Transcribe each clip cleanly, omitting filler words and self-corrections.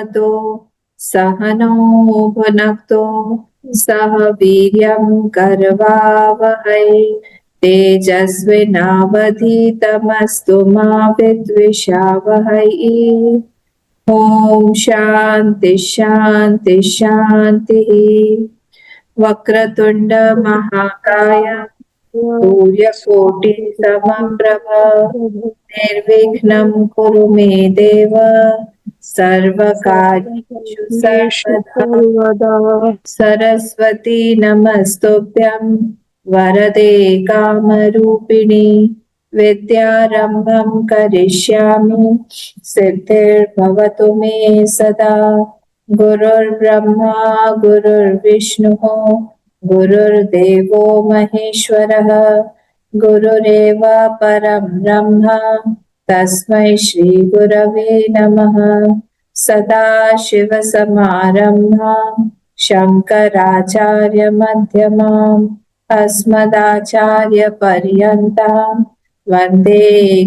भवतो सहनौ भुनक्तु सह वीर्यं करवावहै तेजस्विनावधीतमस्तु मा विद्विषावहै। ओम शांति शांति शांति। वक्रतुंड महाकाय सूर्यकोटि समप्रभ निर्विघ्नं कुरु मे देव सर्वकार्येषु सर्वदा। सरस्वती नमस्तुभ्यं वरदे कामरूपिणि विद्यारम्भं करिष्यामि सिद्धिर्भवतु मे सदा। गुरुर्ब्रह्मा गुरुर्विष्णुः गुरुर्देवो महेश्वरः गुरुरेव परं ब्रह्म तस्मै श्री गुरवे नमः। सदाशिवसमारम्भां शङ्कराचार्यमध्यमाम् अस्मदाचार्यपर्यन्तां वन्दे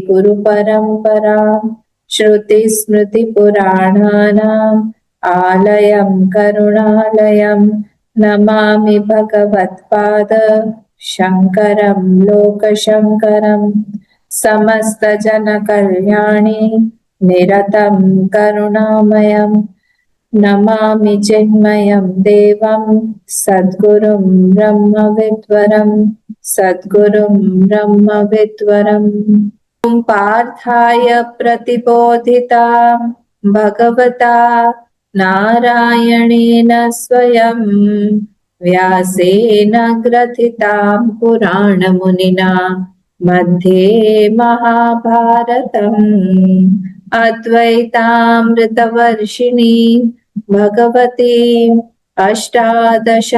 गुरुपरम्पराम्। श्रुतिस्मृतिपुराणानाम् आलयं करुणालयं नमामि भगवत्पाद शङ्करं लोकशङ्करं। समस्तजनकल्याणे निरतं करुणामयं नमामि चिन्मयं देवं सद्गुरुं ब्रह्मविद्वरं सद्गुरुं ब्रह्मविद्वरम्। पार्थाय प्रतिबोधितां भगवता नारायणेन स्वयं व्यासेन ग्रथितां पुराणमुनिना मध्ये महाभारतम् अद्वैतामृतवर्षिणी भगवती अष्टादशाध्यायिनी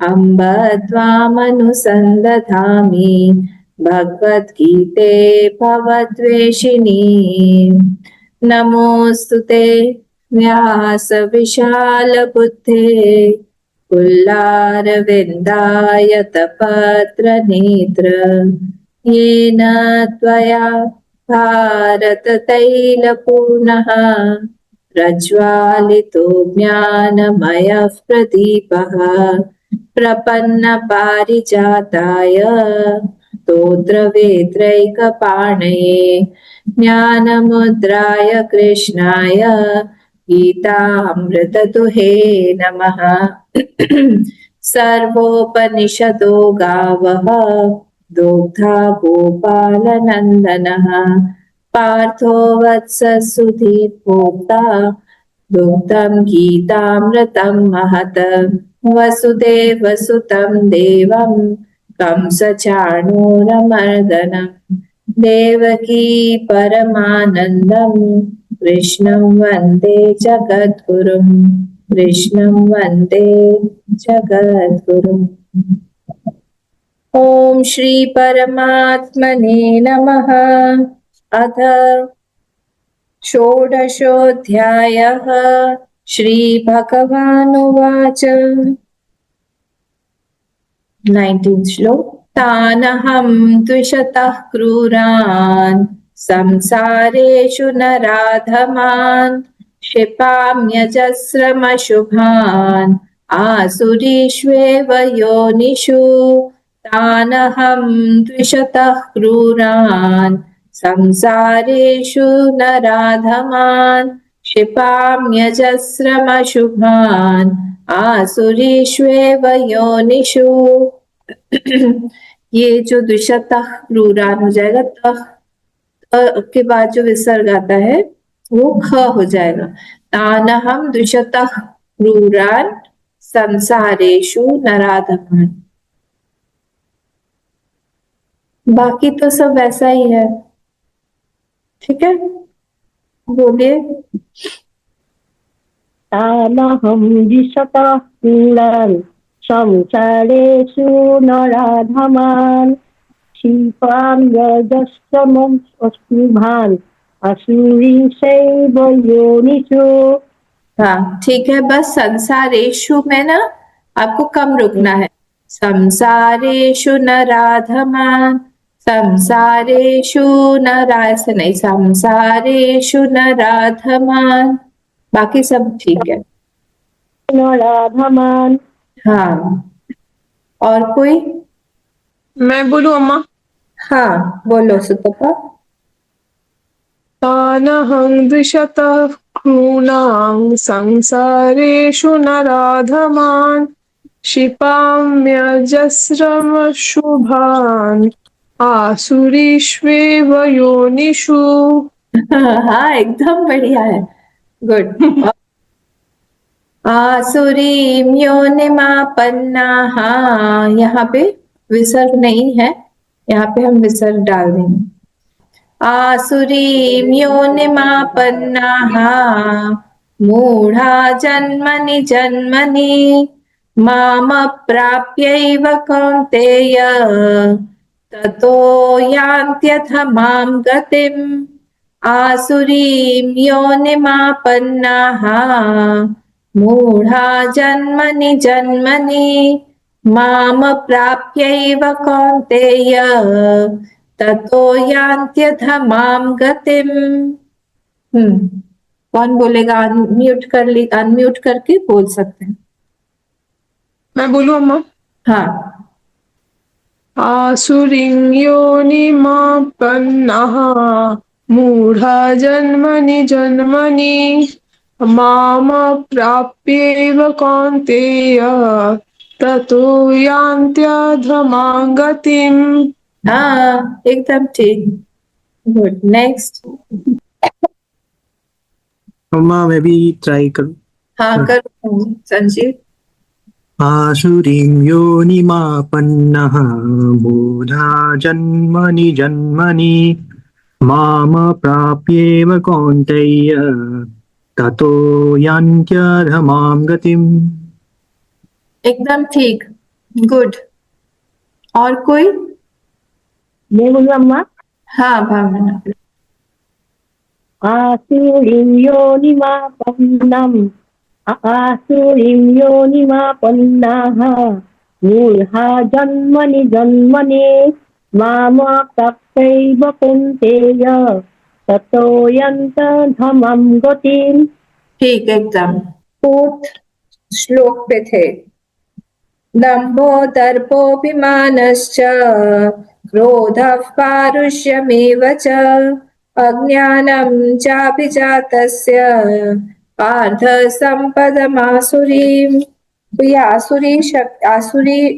अम्ब त्वामनुसन्दधामि भगवद्गीते भवद्वेषिणी। नमोऽस्तु ते व्यासविशालबुद्धे पुल्लारविन्दायतपत्रनेत्र येन त्वया भारततैलपूर्णः प्रज्वालितो ज्ञानमयः प्रदीपः प्रपन्नपारिजाताय स्तोत्रवेत्रैकपाणये ज्ञानमुद्राय कृष्णाय गीतामृतदुहे नमः। सर्वोपनिषदो गावः दोग्धा गोपालनन्दनः पार्थो वत्ससुधीर्भोक्ता दुग्धं गीतामृतं महत्। वसुदेवसुतं देवं कंसचाणूरमर्दनं देवकी परमानन्दं कृष्णं वन्दे जगद्गुरुं कृष्णं वन्दे जगद्गुरुम्। ॐ श्री परमात्मने नमः। अथ षोडशोऽध्यायः। श्रीभगवानुवाच 19th श्लोक। तानहं द्विषतः क्रूरान् संसारेषु नराधमान् क्षिपाम्यजस्रमशुभान् आसुरीष्वेव योनिषु। तानहं द्विषतः क्रूरान् संसारेषु नराधमान् क्षिपाम्यजस्रमशुभान् आसुरीष्वेव योनिषु। ये जो द्विषतः क्रूरान हो जाएगा, तह के बाद जो विसर्ग आता है वो ख हो जाएगा। तानहं द्विषतः क्रूरान संसारेषु नराधमान्। बाकी तो सब वैसा ही है, ठीक है, बोलिए। तानहं द्विषतः क्रूरान् संसारेषु नराधमान् क्षिपाम्यजस्रमशुभान् आसुरीष्वेव योनिषु। हाँ ठीक है, बस संसारेषु में ना आपको कम रुकना है। संसारेषु नराधमान् संसारेषु ऐसे नहीं, संसारेषु नराधमान, बाकी सब ठीक है। नराधमान। हाँ, और कोई? मैं बोलूं अम्मा? हाँ बोलो सुतपा। तानहं द्विषतः क्रूणां संसारेषु नराधमान् क्षिपाम्यजस्रमशुभान् आसुरीष्वेव योनिषु। हाँ एकदम बढ़िया है, गुड। आसुरीं योनिमापन्नाः, यहाँ पे विसर्ग नहीं है, यहाँ पे हम विसर्ग डाल देंगे। आसुरीं योनिमापन्नाः मूढ़ा जन्मनि जन्मनि मामप्राप्यैव कौन्तेय ततो यान्त्यथमां गतिम्। आसुरीं योनिमापन्नाः मूढ़ा जन्मनि जन्मनि मामप्राप्यैव कौन्तेय ततो यान्त्यथमां गतिम्। कौन बोलेगा? अनम्यूट करके बोल सकते हैं। मैं बोलूं अम्मा? हाँ। आसुरीं योनिमापन्नाः मूढ़ा जन्मनि जन्मनि मामप्राप्यैव कौन्तेय ततो यान्त्यधमां गतिम्। हाँ एकदम ठीक, गुड। नेक्स्ट। अम्मा मैं भी ट्राई करूँ? हाँ करो संजीव। आसुरीं योनिमापन्नः मूढ़ा जन्मनि जन्मनि मामप्राप्येव कौन्तेय ततो यान्त्यधमां गतिम्। एकदम ठीक, गुड। और कोई? मैं बोलूं अम्मा? हाँ भावना। आसुरीं योनिमापन्नम् आसुरीं योनिमापन्नाः मूढ़ा जन्मनि जन्मनि मामप्राप्यैव कौन्तेय ततो यान्त्यधमां गतिम्। ठीक एकदम। फोर्थ श्लोक पे थे। दम्भो दर्पोऽभिमानश्च क्रोधः पारुष्यमेव च अज्ञानं चाभिजातस्य पार्थ सम्पदमासुरीम्। तो ये आसुरी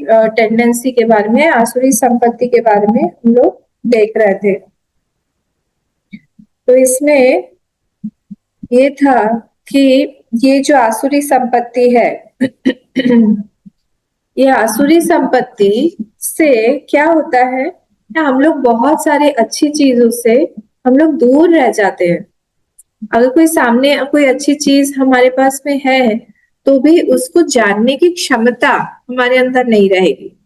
टेंडेंसी के बारे में, आसुरी संपत्ति के बारे में हम लोग देख रहे थे। तो इसमें ये था कि ये जो आसुरी संपत्ति है ये आसुरी संपत्ति से क्या होता है ना, हम लोग बहुत सारे अच्छी चीजों से हम लोग दूर रह जाते हैं। अगर कोई सामने कोई अच्छी चीज हमारे पास में है तो भी उसको जानने की क्षमता हमारे अंदर नहीं रहेगी,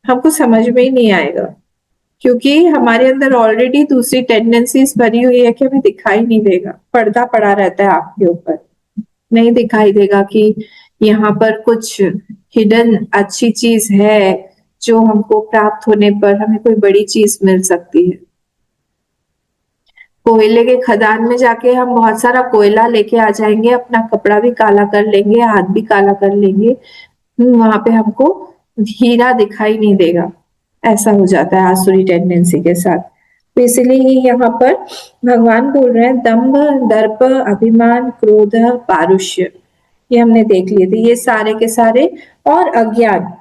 हमको समझ में ही नहीं आएगा, क्योंकि हमारे अंदर ऑलरेडी दूसरी टेंडेंसीज भरी हुई है कि हमें दिखाई नहीं देगा, पर्दा पड़ा रहता है आपके ऊपर, नहीं दिखाई देगा कि यहाँ पर कुछ हिडन अच्छी चीज है जो हमको प्राप्त होने पर हमें कोई बड़ी चीज मिल सकती है। कोयले के खदान में जाके हम बहुत सारा कोयला लेके आ जाएंगे, अपना कपड़ा भी काला कर लेंगे, हाथ भी काला कर लेंगे, वहां पे हमको हीरा दिखाई नहीं देगा। ऐसा हो जाता है आसुरी टेंडेंसी के साथ। तो इसलिए यहाँ पर भगवान बोल रहे हैं दंभ, दर्प, अभिमान, क्रोध, पारुष्य, ये हमने देख लिए थे, ये सारे के सारे, और अज्ञान,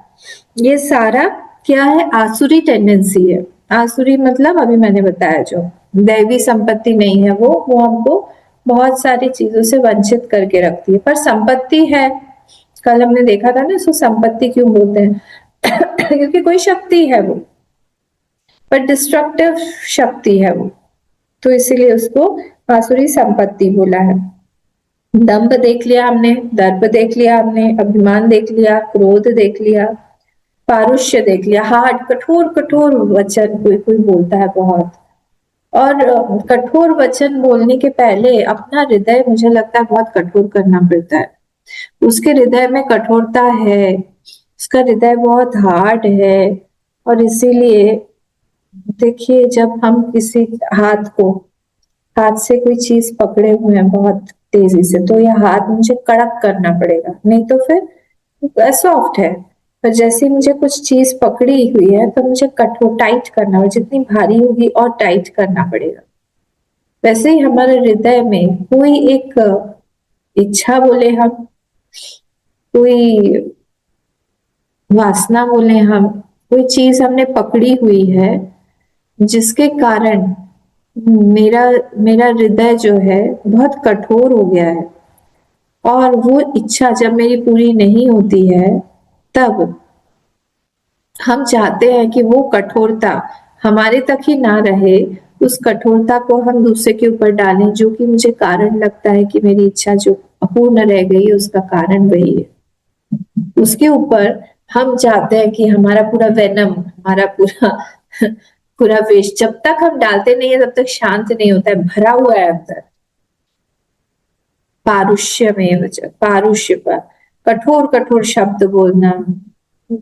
ये सारा क्या है? आसुरी टेंडेंसी है। आसुरी मतलब अभी मैंने बताया जो दैवी संपत्ति नहीं है, वो हमको बहुत सारी चीजों से वंचित करके रखती है। पर संपत्ति है, कल हमने देखा था ना इसको संपत्ति क्यों बोलते हैं क्योंकि कोई शक्ति है वो, पर डिस्ट्रक्टिव शक्ति है वो, तो इसीलिए उसको आसुरी संपत्ति बोला है। दंभ देख लिया हमने, दर्प देख लिया हमने, अभिमान देख लिया, क्रोध देख लिया, पारुष्य देख लिया, हार्ड कठोर कठोर वचन कोई कोई बोलता है बहुत, और कठोर वचन बोलने के पहले अपना हृदय मुझे लगता है बहुत कठोर करना पड़ता है। उसके हृदय में कठोरता है, उसका हृदय बहुत हार्ड है, और इसीलिए देखिए, जब हम किसी हाथ से कोई चीज पकड़े हुए हैं बहुत तेजी से, तो यह हाथ मुझे कड़क करना पड़ेगा, नहीं तो फिर सॉफ्ट है। पर जैसे ही मुझे कुछ चीज पकड़ी हुई है तो मुझे कठोर टाइट करना, और जितनी भारी होगी और टाइट करना पड़ेगा। वैसे ही हमारे हृदय में कोई एक इच्छा बोले हम, कोई वासना बोले हम, कोई चीज हमने पकड़ी हुई है, जिसके कारण मेरा मेरा हृदय जो है बहुत कठोर हो गया है। और वो इच्छा जब मेरी पूरी नहीं होती है, तब हम चाहते हैं कि वो कठोरता हमारे तक ही ना रहे, उस कठोरता को हम दूसरे के ऊपर डालें, जो कि मुझे कारण लगता है कि मेरी इच्छा जो अपूर्ण रह गई, उसका कारण वही है। उसके ऊपर हम चाहते हैं कि हमारा पूरा वेनम, हमारा पूरा पूरा विष जब तक हम डालते नहीं है तब तक शांत नहीं होता है, भरा हुआ है अंदर। पारुष्य में पारुष्य पर कठोर कठोर शब्द बोलना,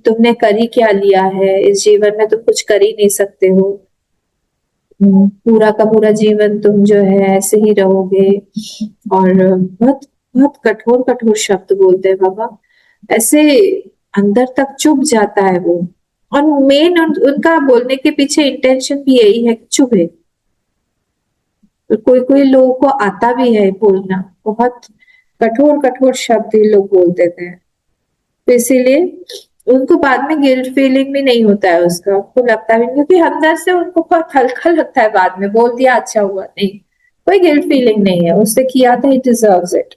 तुमने कर ही क्या लिया है, इस जीवन में तुम कुछ कर ही नहीं सकते हो, पूरा का पूरा जीवन तुम जो है ऐसे ही रहोगे। और बहुत बहुत कठोर कठोर शब्द बोलते हैं बाबा, ऐसे अंदर तक चुभ जाता है वो। और मेन उनका बोलने के पीछे इंटेंशन भी यही है कि चुभे। कोई कोई लोगों को आता भी है बोलना, बहुत कठोर कठोर शब्द ये लोग बोल देते हैं। तो इसीलिए उनको बाद में गिल्ट फीलिंग भी नहीं होता है उसका, उनको लगता भी नहीं, क्योंकि अंदर से उनको बहुत हल्का लगता है, बाद में बोल दिया अच्छा हुआ, नहीं कोई गिल्ट फीलिंग नहीं है, उससे किया था, ही डिजर्व्स इट।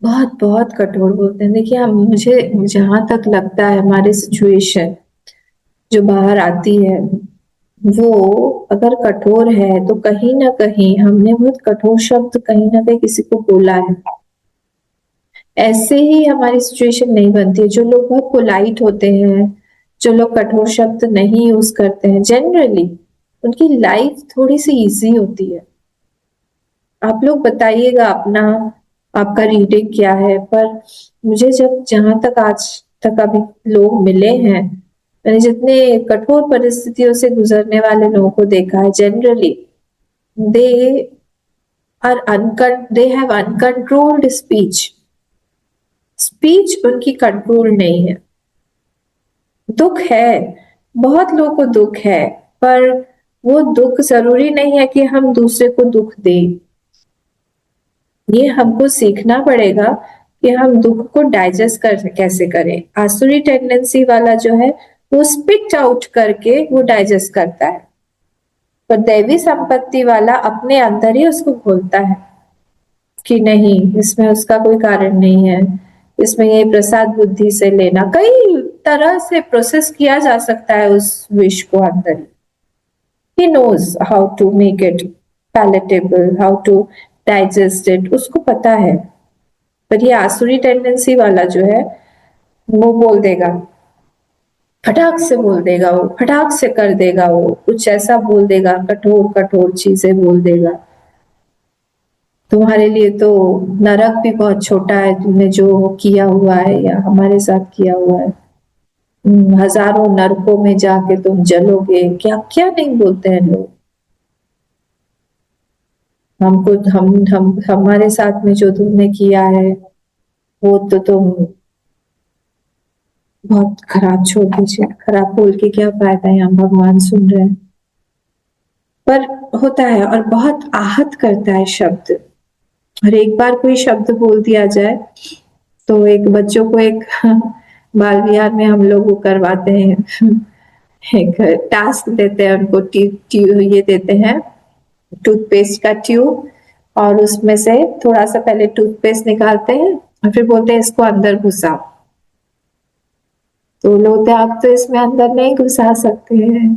बहुत बहुत कठोर बोलते हैं। देखिए, हम मुझे जहां तक लगता है हमारी सिचुएशन जो बाहर आती है, वो अगर कठोर है तो कहीं ना कहीं हमने बहुत कठोर शब्द कहीं ना कहीं किसी को बोला है। ऐसे ही हमारी सिचुएशन नहीं बनती है। जो लोग बहुत पोलाइट होते हैं, जो लोग कठोर शब्द नहीं यूज करते हैं, जनरली उनकी लाइफ थोड़ी सी इजी होती है। आप लोग बताइएगा अपना, आपका रीडिंग क्या है। पर मुझे जब जहां तक आज तक अभी लोग मिले हैं, मैंने जितने कठोर परिस्थितियों से गुजरने वाले लोगों को देखा है, generally they they have uncontrolled speech. Speech उनकी कंट्रोल नहीं है। दुख है, बहुत लोगों को दुख है, पर वो दुख जरूरी नहीं है कि हम दूसरे को दुख दें। ये हमको सीखना पड़ेगा कि हम दुख को डाइजेस्ट कर कैसे करें। आसुरी टेंडेंसी वाला जो है वो स्पिट आउट करके वो डाइजेस्ट करता है, पर दैवी संपत्ति वाला अपने अंदर ही उसको घोलता है कि नहीं, इसमें उसका कोई कारण नहीं है, इसमें ये प्रसाद बुद्धि से लेना, कई तरह से प्रोसेस किया जा सकता है उस विश को अंदर। He knows how to make it palatable, how to digest it, उसको पता है। पर ये आसुरी टेंडेंसी वाला जो है वो बोल देगा, फटाक से बोल देगा, वो फटाक से कर देगा, वो कुछ ऐसा बोल देगा, कठोर कठोर चीजें बोल देगा। तुम्हारे लिए तो नरक भी बहुत छोटा है, तुमने जो किया हुआ है या हमारे साथ किया हुआ है, हजारों नरकों में जाके तुम जलोगे, क्या क्या नहीं बोलते हैं लोग। हमको हम हमारे साथ में जो तुमने किया है वो तो तुम बहुत खराब, छोड़ दीजिए, खराब बोल के क्या फायदा है, हम भगवान सुन रहे हैं। पर होता है और बहुत आहत करता है शब्द। और एक बार कोई शब्द बोल दिया जाए तो एक बच्चों को एक बाल विहार में हम लोग वो करवाते हैं, एक टास्क देते हैं उनको, ये देते हैं टूथपेस्ट का ट्यूब, और उसमें से थोड़ा सा पहले टूथपेस्ट निकालते हैं और फिर बोलते हैं इसको अंदर घुसाओ। तो लोग आप तो इसमें अंदर नहीं घुसा सकते हैं।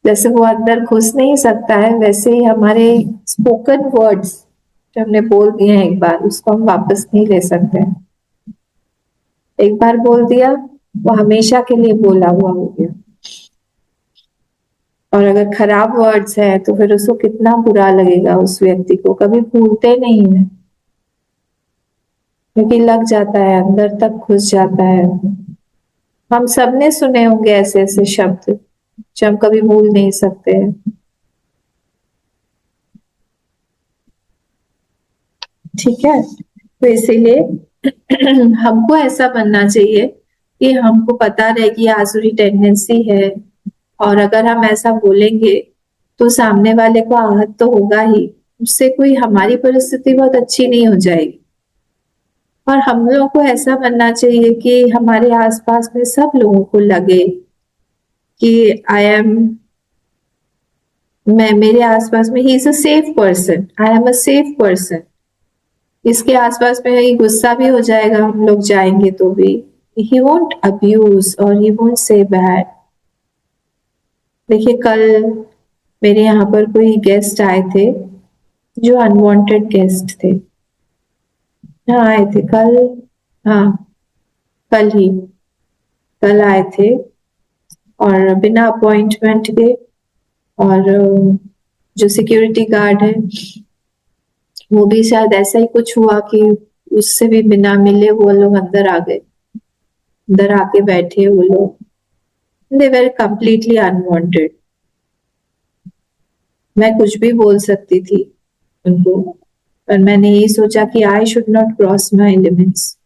जैसे वो अंदर घुस नहीं सकता है, वैसे ही हमारे स्पोकन वर्ड्स जो हमने बोल दिए हैं एक बार, उसको हम वापस नहीं ले सकते। एक बार बोल दिया वो हमेशा के लिए बोला हुआ हो गया। और अगर खराब वर्ड्स है तो फिर उसको कितना बुरा लगेगा, उस व्यक्ति को कभी भूलते नहीं है। क्योंकि लग जाता है, अंदर तक घुस जाता है। हम सबने सुने होंगे ऐसे ऐसे शब्द जो हम कभी भूल नहीं सकते हैं। ठीक है, तो इसीलिए हमको ऐसा बनना चाहिए कि हमको पता रहे कि आसुरी टेंडेंसी है, और अगर हम ऐसा बोलेंगे तो सामने वाले को आहत तो होगा ही, उससे कोई हमारी परिस्थिति बहुत अच्छी नहीं हो जाएगी। और हम लोगों को ऐसा बनना चाहिए कि हमारे आसपास में सब लोगों को लगे कि मैं मेरे आसपास में he is a safe person, I am a safe person. इसके आसपास में ही गुस्सा भी हो जाएगा, हम लोग जाएंगे तो भी ही वोंट अब्यूज और ही वोंट से बैड। देखिए कल मेरे यहाँ पर कोई गेस्ट आए थे जो अनवांटेड गेस्ट थे। हाँ आए थे कल, हाँ कल ही, कल आए थे और बिना अपॉइंटमेंट के, और जो सिक्योरिटी गार्ड है वो भी शायद ऐसा ही कुछ हुआ कि उससे भी बिना मिले वो लोग अंदर आ गए, अंदर आके बैठे वो लोग। दे वर कंप्लीटली अनवांटेड। मैं कुछ भी बोल सकती थी उनको, पर मैंने यही सोचा कि I should not cross my limits.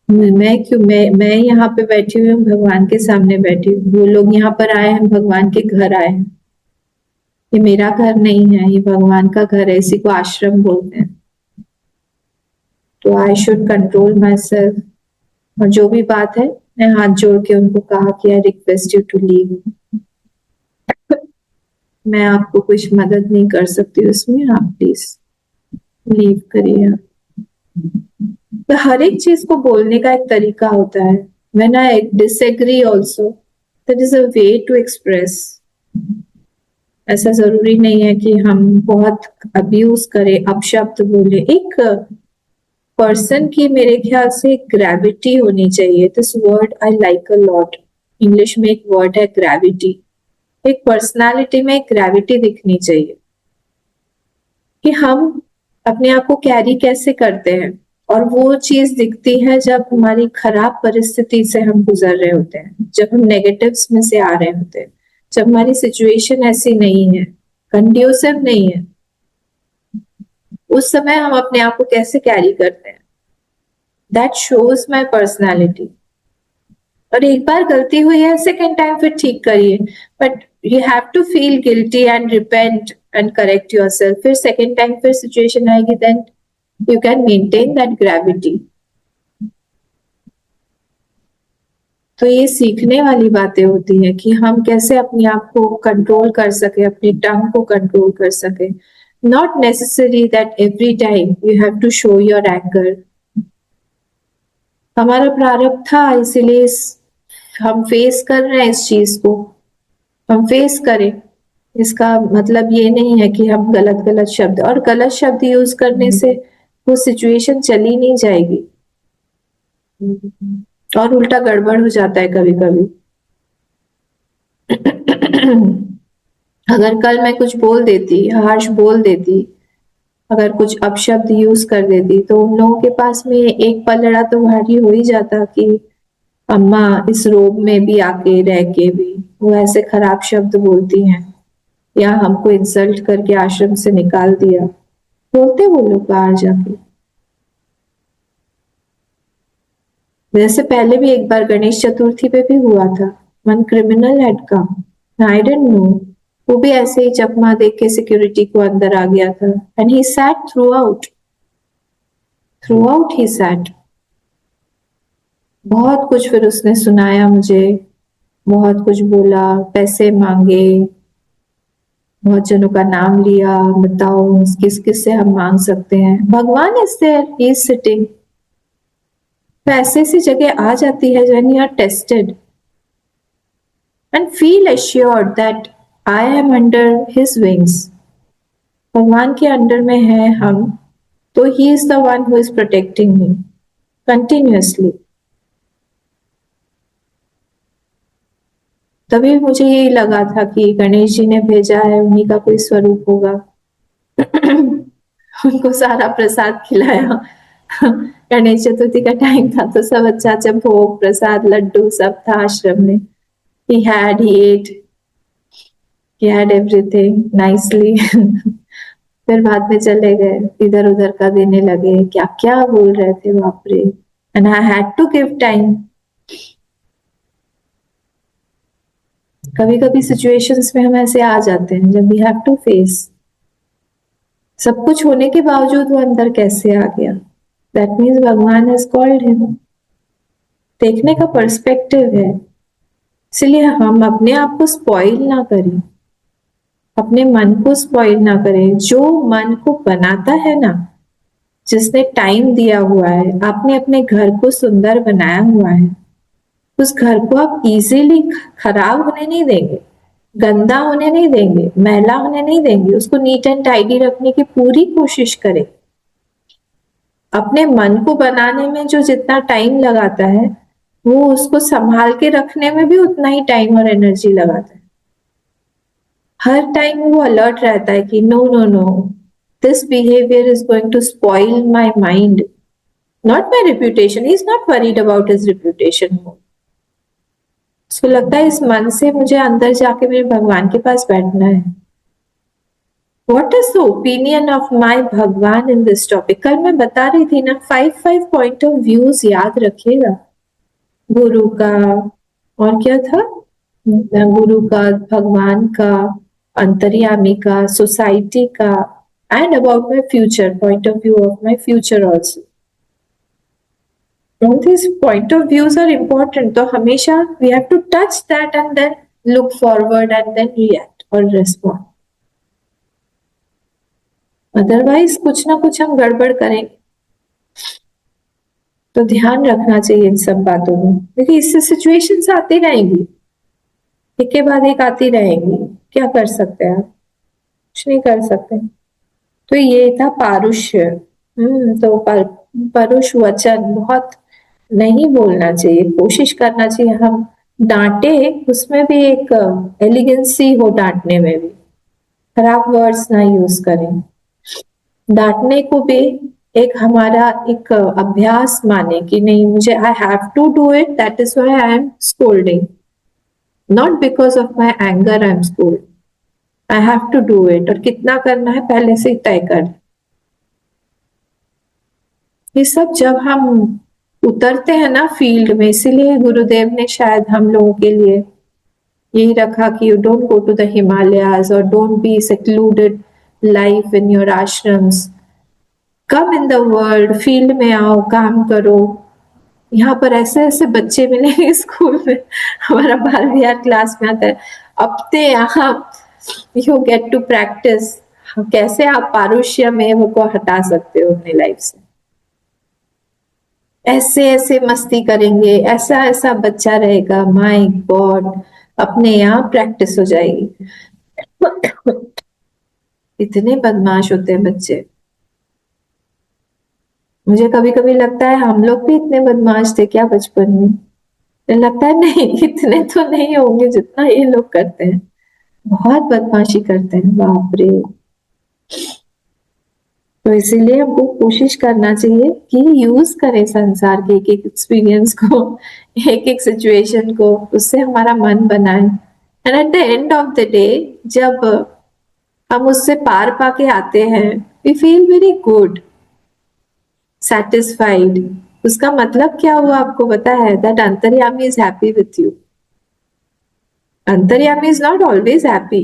मैं यहाँ पे बैठी हुई हूँ, भगवान के सामने बैठी हूँ, वो लोग यहाँ पर आए हैं, भगवान के घर आए हैं। ये मेरा घर नहीं है, ये भगवान का घर है, इसी को आश्रम बोलते हैं। तो I should control my self. और जो भी बात है, मैं हाथ जोड़ के उनको कहा कि I request you to leave. मैं आपको कुछ मदद नहीं कर सकती उसमें, आप प्लीज लीव करिए। तो हर एक चीज को बोलने का एक तरीका होता है। When I disagree also, there is a way to express. ऐसा जरूरी नहीं है कि हम बहुत अब्यूज करें, अपशब्द बोले। एक पर्सन की मेरे ख्याल से ग्रेविटी होनी चाहिए। This word I like a lot. English में एक वर्ड है ग्रेविटी। एक पर्सनालिटी में एक ग्रेविटी दिखनी चाहिए कि हम अपने आप को कैरी कैसे करते हैं, और वो चीज दिखती है जब हमारी खराब परिस्थिति से हम गुजर रहे होते हैं, जब हम नेगेटिव्स में से आ रहे होते हैं, जब हमारी सिचुएशन ऐसी नहीं है, कंड्यूसिव नहीं है, उस समय हम अपने आप को कैसे कैरी करते हैं। That shows my personality. और एक बार गलती हुई है, सेकेंड टाइम फिर ठीक करिए, but you have to feel guilty and repent and correct yourself. फिर सेकेंड टाइम फिर सिचुएशन आएगी, then you can maintain that gravity. तो ये सीखने वाली बातें होती है कि हम कैसे अपने आप को कंट्रोल कर सके, अपनी टंग को कंट्रोल कर सके। Not necessary that every time you have to show your anger. हमारा प्रारब्ध था, इसीलिए हम फेस कर रहे हैं इस चीज को, हम फेस करें। इसका मतलब ये नहीं है कि हम गलत गलत शब्द, और गलत शब्द यूज करने से वो सिचुएशन चली नहीं जाएगी, और उल्टा गड़बड़ हो जाता है कभी कभी। अगर कल मैं कुछ बोल देती, हार्श बोल देती, अगर कुछ अपशब्द यूज कर देती, तो उन लोगों के पास में एक पलड़ा तो भारी हो ही जाता कि अम्मा इस रोब में भी आके रह के भी वो ऐसे खराब शब्द बोलती हैं, या हमको इंसल्ट करके आश्रम से निकाल दिया, बोलते वो लोग बाहर जाके। वैसे पहले भी एक बार गणेश चतुर्थी पे भी हुआ था। One criminal had come, I don't know, वो भी ऐसे ही चकमा देख के सिक्योरिटी को अंदर आ गया था, and he sat through out he sat. बहुत कुछ फिर उसने सुनाया मुझे, बहुत कुछ बोला, पैसे मांगे, बहुत जनों का नाम लिया, बताओ किस किस से हम मांग सकते हैं। भगवान is there, he is sitting. तो ऐसी सी जगह आ जाती है when you are tested and feel assured that I am under his wings. भगवान के अंडर में है हम, तो he is the one who is protecting me continuously. तभी मुझे यही लगा था कि गणेश जी ने भेजा है, उन्हीं का कोई स्वरूप होगा। उनको सारा प्रसाद खिलाया, गणेश चतुर्थी का टाइम था तो सब अच्छा अच्छा भोग प्रसाद लड्डू सब था आश्रम में. he had everything nicely. फिर बाद में चले गए, इधर उधर का देने लगे, क्या क्या बोल रहे थे बाप रे. And I had to give time. कभी कभी सिचुएशंस में हम ऐसे आ जाते हैं जब वी हैव टू फेस. सब कुछ होने के बावजूद वो अंदर कैसे आ गया, दैट मीन्स भगवान हैज कॉल्ड हिम. देखने का पर्सपेक्टिव है. इसलिए हम अपने आप को स्पॉइल ना करें, अपने मन को स्पॉइल ना करें. जो मन को बनाता है ना, जिसने टाइम दिया हुआ है, आपने अपने घर को सुंदर बनाया हुआ है, उस घर को आप इजीली खराब होने नहीं देंगे, गंदा होने नहीं देंगे, मैला होने नहीं देंगे. उसको नीट एंड टाइडी रखने की पूरी कोशिश करें. अपने मन को बनाने में जो जितना टाइम लगाता है, वो उसको संभाल के रखने में भी उतना ही टाइम और एनर्जी लगाता है. हर टाइम वो अलर्ट रहता है कि no no no, this behaviour is going to spoil my mind, not my reputation. He is not worried about his reputation. उसको लगता है इस मन से मुझे अंदर जाके मेरे भगवान के पास बैठना है. What is the opinion of my भगवान इन दिस टॉपिक. कल मैं बता रही थी ना, 5 पॉइंट ऑफ व्यूज याद रखिएगा. गुरु का, और क्या था, गुरु का, भगवान का, अंतर्यामी का, सोसाइटी का, and about my future, point of view of my future also. All these point of views are important. तो हमेशा we have to touch that and then look forward and then react or respond. Otherwise कुछ ना कुछ हम गड़बड़ करेंगे. तो ध्यान रखना चाहिए इन सब बातों में. देखिए इससे सिचुएशंस आती रहेंगी, एक के बाद एक आती रहेंगी. क्या कर सकते हैं आप, कुछ नहीं कर सकते. तो ये था पारुष्य. तो परुष वचन बहुत नहीं बोलना चाहिए, कोशिश करना चाहिए हम डांटे, उसमें भी एक एलिगेंसी हो, डांटने में भी खराब वर्ड्स ना यूज करें. डांटने को भी एक हमारा एक अभ्यास माने कि नहीं, मुझे I have to do it, that is why I am scolding, not because of my anger I am scold. I have to do it, और कितना करना है पहले से ही तय कर. ये सब जब हम उतरते हैं ना फील्ड में, इसीलिए गुरुदेव ने शायद हम लोगों के लिए यही रखा कि you don't go to the Himalayas और don't be secluded life in your ashrams. Come in the world, field में आओ, काम करो. यहाँ पर ऐसे ऐसे बच्चे मिलेंगे स्कूल में, हमारा बाल विहार क्लास में आता है. अब ते यहाँ यू गेट टू प्रैक्टिस कैसे आप पारुष्य में वो को हटा सकते हो अपनी लाइफ से. ऐसे ऐसे मस्ती करेंगे, ऐसा ऐसा बच्चा रहेगा, माय गॉड, अपने यहाँ प्रैक्टिस हो जाएगी. इतने बदमाश होते हैं बच्चे. मुझे कभी कभी लगता है हम लोग भी इतने बदमाश थे क्या बचपन में. लगता है नहीं, इतने तो नहीं होंगे जितना ये लोग करते हैं. बहुत बदमाशी करते हैं, बाप रे. तो इसीलिए हमको कोशिश करना चाहिए कि यूज करें संसार के एक एक एक्सपीरियंस को, एक एक सिचुएशन को, उससे हमारा मन बनाए. And at the end of the day जब हम उससे पार पाके आते हैं, we feel very good, satisfied. उसका मतलब क्या हुआ आपको पता है, that अंतर्यामी is happy with you. अंतर्यामी is not always happy.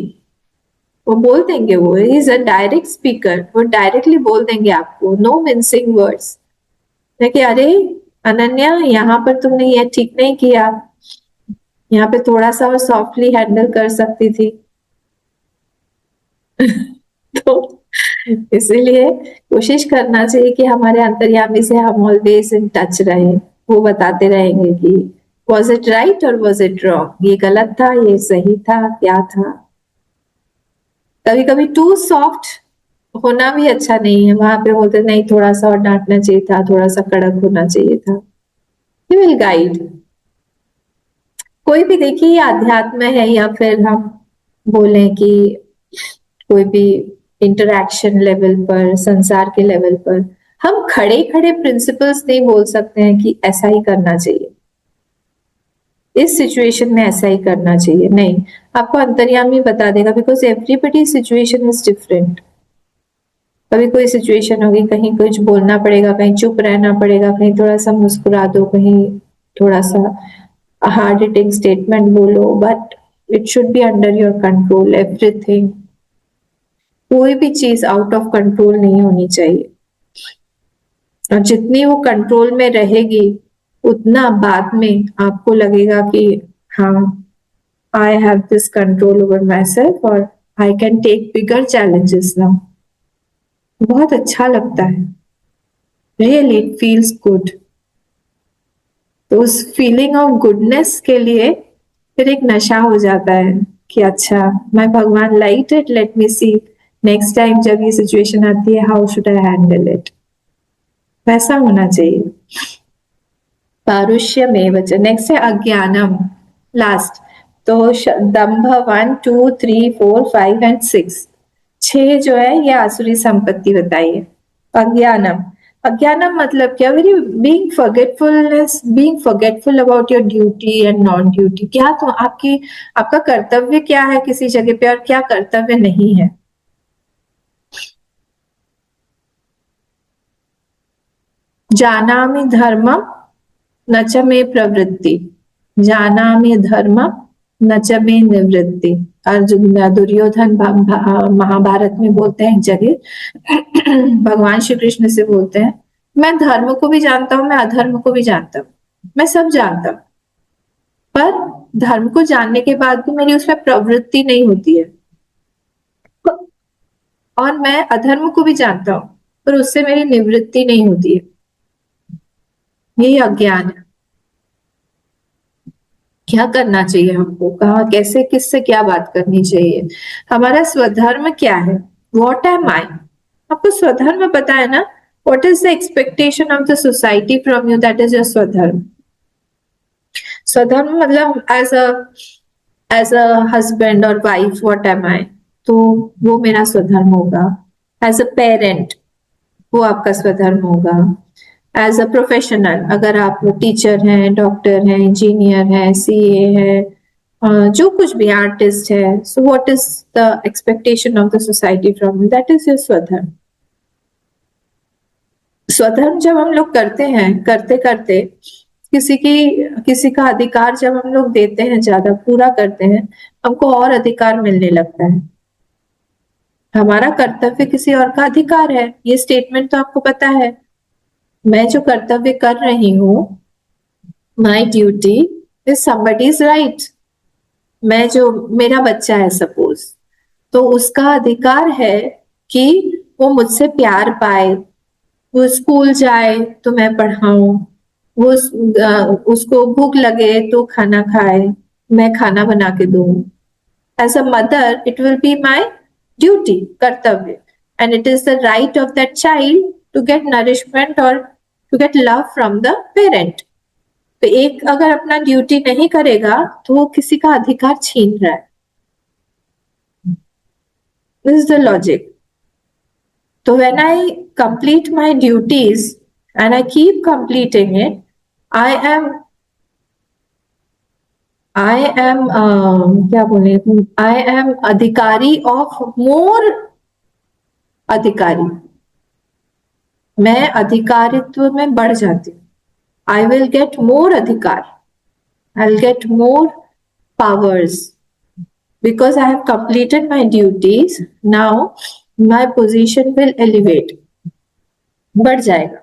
वो बोल देंगे, वो is a direct speaker, वो डायरेक्टली बोल देंगे आपको, no mincing words. कि अरे अनन्या, यहाँ पर तुमने ये ठीक नहीं किया, यहाँ पे थोड़ा सा और सॉफ्टली हैंडल कर सकती थी. तो इसीलिए कोशिश करना चाहिए कि हमारे अंतर्यामी से हम ऑलवेज इन टच रहे. वो बताते रहेंगे कि वॉज इट राइट और वॉज इट रॉन्ग, ये गलत था, ये सही था, क्या था. कभी कभी टू सॉफ्ट होना भी अच्छा नहीं है. वहां पे बोलते नहीं, थोड़ा सा और डांटना चाहिए था, थोड़ा सा कड़क होना चाहिए था. You will guide. कोई भी देखिए अध्यात्म है या फिर हम बोले कि कोई भी इंटरैक्शन लेवल पर, संसार के लेवल पर, हम खड़े खड़े प्रिंसिपल्स नहीं बोल सकते हैं कि ऐसा ही करना चाहिए, इस सिचुएशन में ऐसा ही करना चाहिए, नहीं, आपको अंतर्यामी बता देगा, because everybody situation is different. कभी कोई सिचुएशन होगी, कहीं कुछ बोलना पड़ेगा, कहीं चुप रहना पड़ेगा, कहीं थोड़ा सा मुस्कुरा दो, कहीं थोड़ा सा हार्ड हिटिंग स्टेटमेंट बोलो, but it should be under your control everything. कोई भी चीज आउट ऑफ कंट्रोल नहीं होनी चाहिए, और जितनी वो कंट्रोल में रहेगी उतना बाद में आपको लगेगा कि हाँ, I have this control over my self और I can take bigger challenges now. बहुत अच्छा लगता है, रियली इट फील्स गुड। तो उस फीलिंग ऑफ गुडनेस के लिए फिर एक नशा हो जाता है कि अच्छा, मैं भगवान light it, let me see next time जब ये सिचुएशन आती है how should I handle it, वैसा होना चाहिए। पारुष्य में वचन, नेक्स्ट है अज्ञानम, लास्ट। तो दंभ 1 2 3 4 5 एंड 6, 6 जो है ये आसुरी संपत्ति बताई है। अज्ञानम, अज्ञानम मतलब क्या? Very being forgetfulness, being forgetful about your duty and non duty. क्या तो आपका कर्तव्य क्या है किसी जगह पे और क्या कर्तव्य नहीं है। जानामि धर्मम न च मे प्रवृत्ति, जानामि धर्मम न च मे निवृत्ति। अर्जुन दुर्योधन महाभारत में बोलते हैं एक जगह भगवान श्री कृष्ण से बोलते हैं, मैं धर्म को भी जानता हूँ, मैं अधर्म को भी जानता हूँ, मैं सब जानता हूँ, पर धर्म को जानने के बाद भी मेरी उसमें प्रवृत्ति नहीं होती है, और मैं अधर्म को भी जानता हूँ पर उससे मेरी निवृत्ति नहीं होती है। यही अज्ञान है। क्या करना चाहिए हमको, कहा कैसे किससे क्या बात करनी चाहिए, हमारा स्वधर्म क्या है, वॉट एम आई। आपको स्वधर्म पता है ना, what is the expectation of the society from you, that is your स्वधर्म। स्वधर्म मतलब एज अ हस्बैंड और वाइफ व्हाट एम आई, तो वो मेरा स्वधर्म होगा। एज अ पेरेंट वो आपका स्वधर्म होगा। एज अ प्रोफेशनल, अगर आप टीचर हैं, डॉक्टर हैं, इंजीनियर हैं, सीए है, जो कुछ भी आर्टिस्ट है, so what is the expectation of the society from you, that is your स्वधर्म। स्वधर्म जब हम लोग करते हैं, करते करते किसी का अधिकार जब हम लोग देते हैं, ज्यादा पूरा करते हैं, हमको और अधिकार मिलने लगता है। हमारा कर्तव्य किसी और का अधिकार है, ये स्टेटमेंट तो आपको पता है। मैं जो कर्तव्य कर रही हूँ, my duty is somebody's right. मैं जो, मेरा बच्चा है सपोज, तो उसका अधिकार है कि वो मुझसे प्यार पाए, वो स्कूल जाए तो मैं पढ़ाऊं, वो उसको भूख लगे तो खाना खाए, मैं खाना बना के दूं। As a mother it will be my duty, कर्तव्य, and it is the right of that child to get nourishment और to get love from the parent. तो एक अगर अपना ड्यूटी नहीं करेगा तो वो किसी का अधिकार छीन रहा है। This is the logic. So when I complete my duties and I keep completing it, क्या बोले, I am अधिकारी of more अधिकारी, मैं अधिकारित्व में बढ़ जाती हूँ। I will get more अधिकार, I'll get more powers because I have completed my duties. Now my position will elevate, बढ़ जाएगा,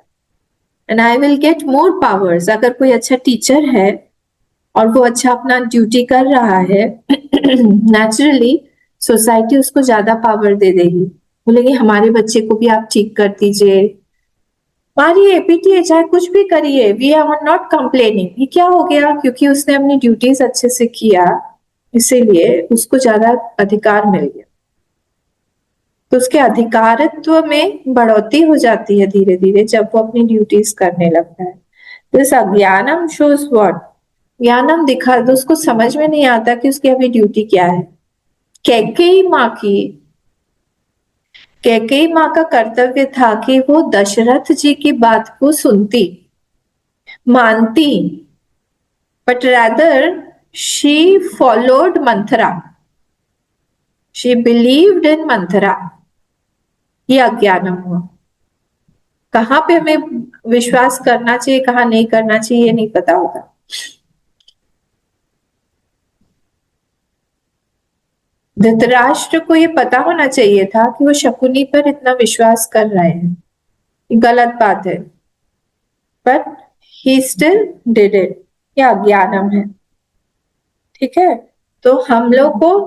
and I will get more powers. अगर कोई अच्छा टीचर है और वो अच्छा अपना ड्यूटी कर रहा है, नेचुरली सोसाइटी उसको ज्यादा पावर दे देगी, बोलेगी हमारे बच्चे को भी आप ठीक कर दीजिए, मारिए पीटिए चाहे कुछ भी करिए, वी आर नॉट कंप्लेनिंग। ये क्या हो गया, क्योंकि उसने अपनी ड्यूटीज अच्छे से किया, इसीलिए उसको ज्यादा अधिकार मिल गया, तो उसके अधिकारित्व में बढ़ोतरी हो जाती है धीरे धीरे जब वो अपनी ड्यूटीज करने लगता है। दिस अज्ञानम शोज व्हाट, ज्ञानम दिखा तो उसको समझ में नहीं आता कि उसकी अभी ड्यूटी क्या है। कैकेयी माँ की कैकेयी माँ का कर्तव्य था कि वो दशरथ जी की बात को सुनती, मानती, but rather she followed Manthara, she believed in Manthara. ये अज्ञानम हुआ। कहाँ पे हमें विश्वास करना चाहिए, कहाँ नहीं करना चाहिए, ये नहीं पता होगा। धृतराष्ट्र को ये पता होना चाहिए था कि वो शकुनी पर इतना विश्वास कर रहे हैं, ये गलत बात है, but he still did it. ये अज्ञानम है। ठीक है, तो हम लोग को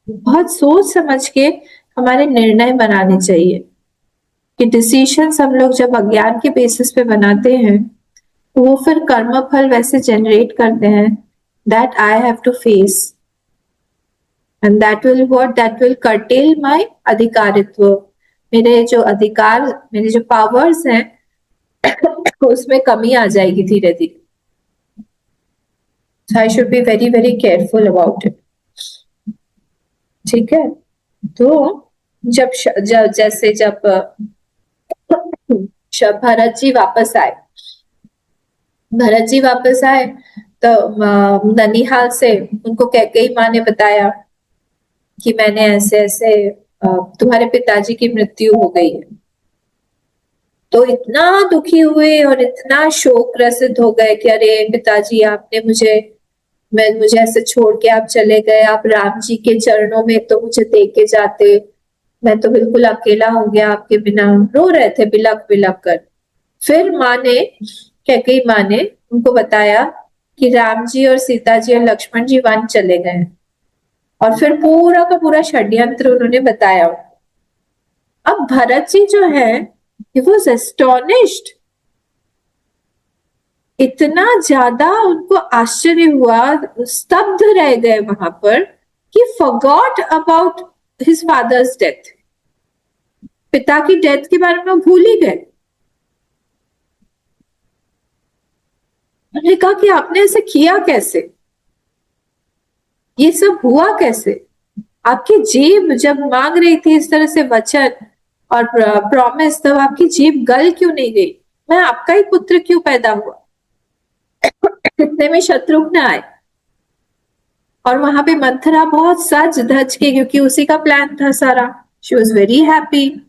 बहुत सोच समझ के हमारे निर्णय बनाने चाहिए कि डिसीजंस हम लोग जब अज्ञान के बेसिस पे बनाते हैं तो वो फिर कर्म फल वैसे जनरेट करते हैं that I have to face, and that will curtail my अधिकारित्व। मेरे जो अधिकार, मेरे जो पावर्स हैं उसमें कमी आ जाएगी धीरे धीरे। So I should be very very careful about it. ठीक है, तो जब भरत जी वापस आए, तो ननिहाल से उनको कैकेयी माँ ने बताया कि मैंने ऐसे ऐसे तुम्हारे पिताजी की मृत्यु हो गई है। तो इतना दुखी हुए और इतना शोक ग्रसित हो गए कि अरे पिताजी, आपने मुझे ऐसे छोड़ के आप चले गए, आप राम जी के चरणों में तो मुझे दे के जाते, मैं तो बिल्कुल अकेला हो गया आपके बिना। रो रहे थे बिलक बिलक कर। फिर कैकेयी माँ ने उनको बताया कि राम जी और सीता जी और लक्ष्मण जी वन चले गए, और फिर पूरा का पूरा षड्यंत्र उन्होंने बताया। अब भरत जी जो है, he was astonished, इतना ज्यादा उनको आश्चर्य हुआ, स्तब्ध रह गए वहां पर कि forgot about his father's death, पिता की डेथ के बारे में भूल ही गए। उन्होंने कहा कि आपने ऐसे किया कैसे, ये सब हुआ कैसे? आपकी जीभ जब मांग रही थी इस तरह से वचन और प्रॉमिस, तब आपकी जीभ गल क्यों नहीं गई? मैं आपका ही पुत्र क्यों पैदा हुआ? इतने में शत्रुघ्न आए और वहां पे मंथरा बहुत सज धज के, क्योंकि उसी का प्लान था सारा, शी वॉज वेरी हैप्पी,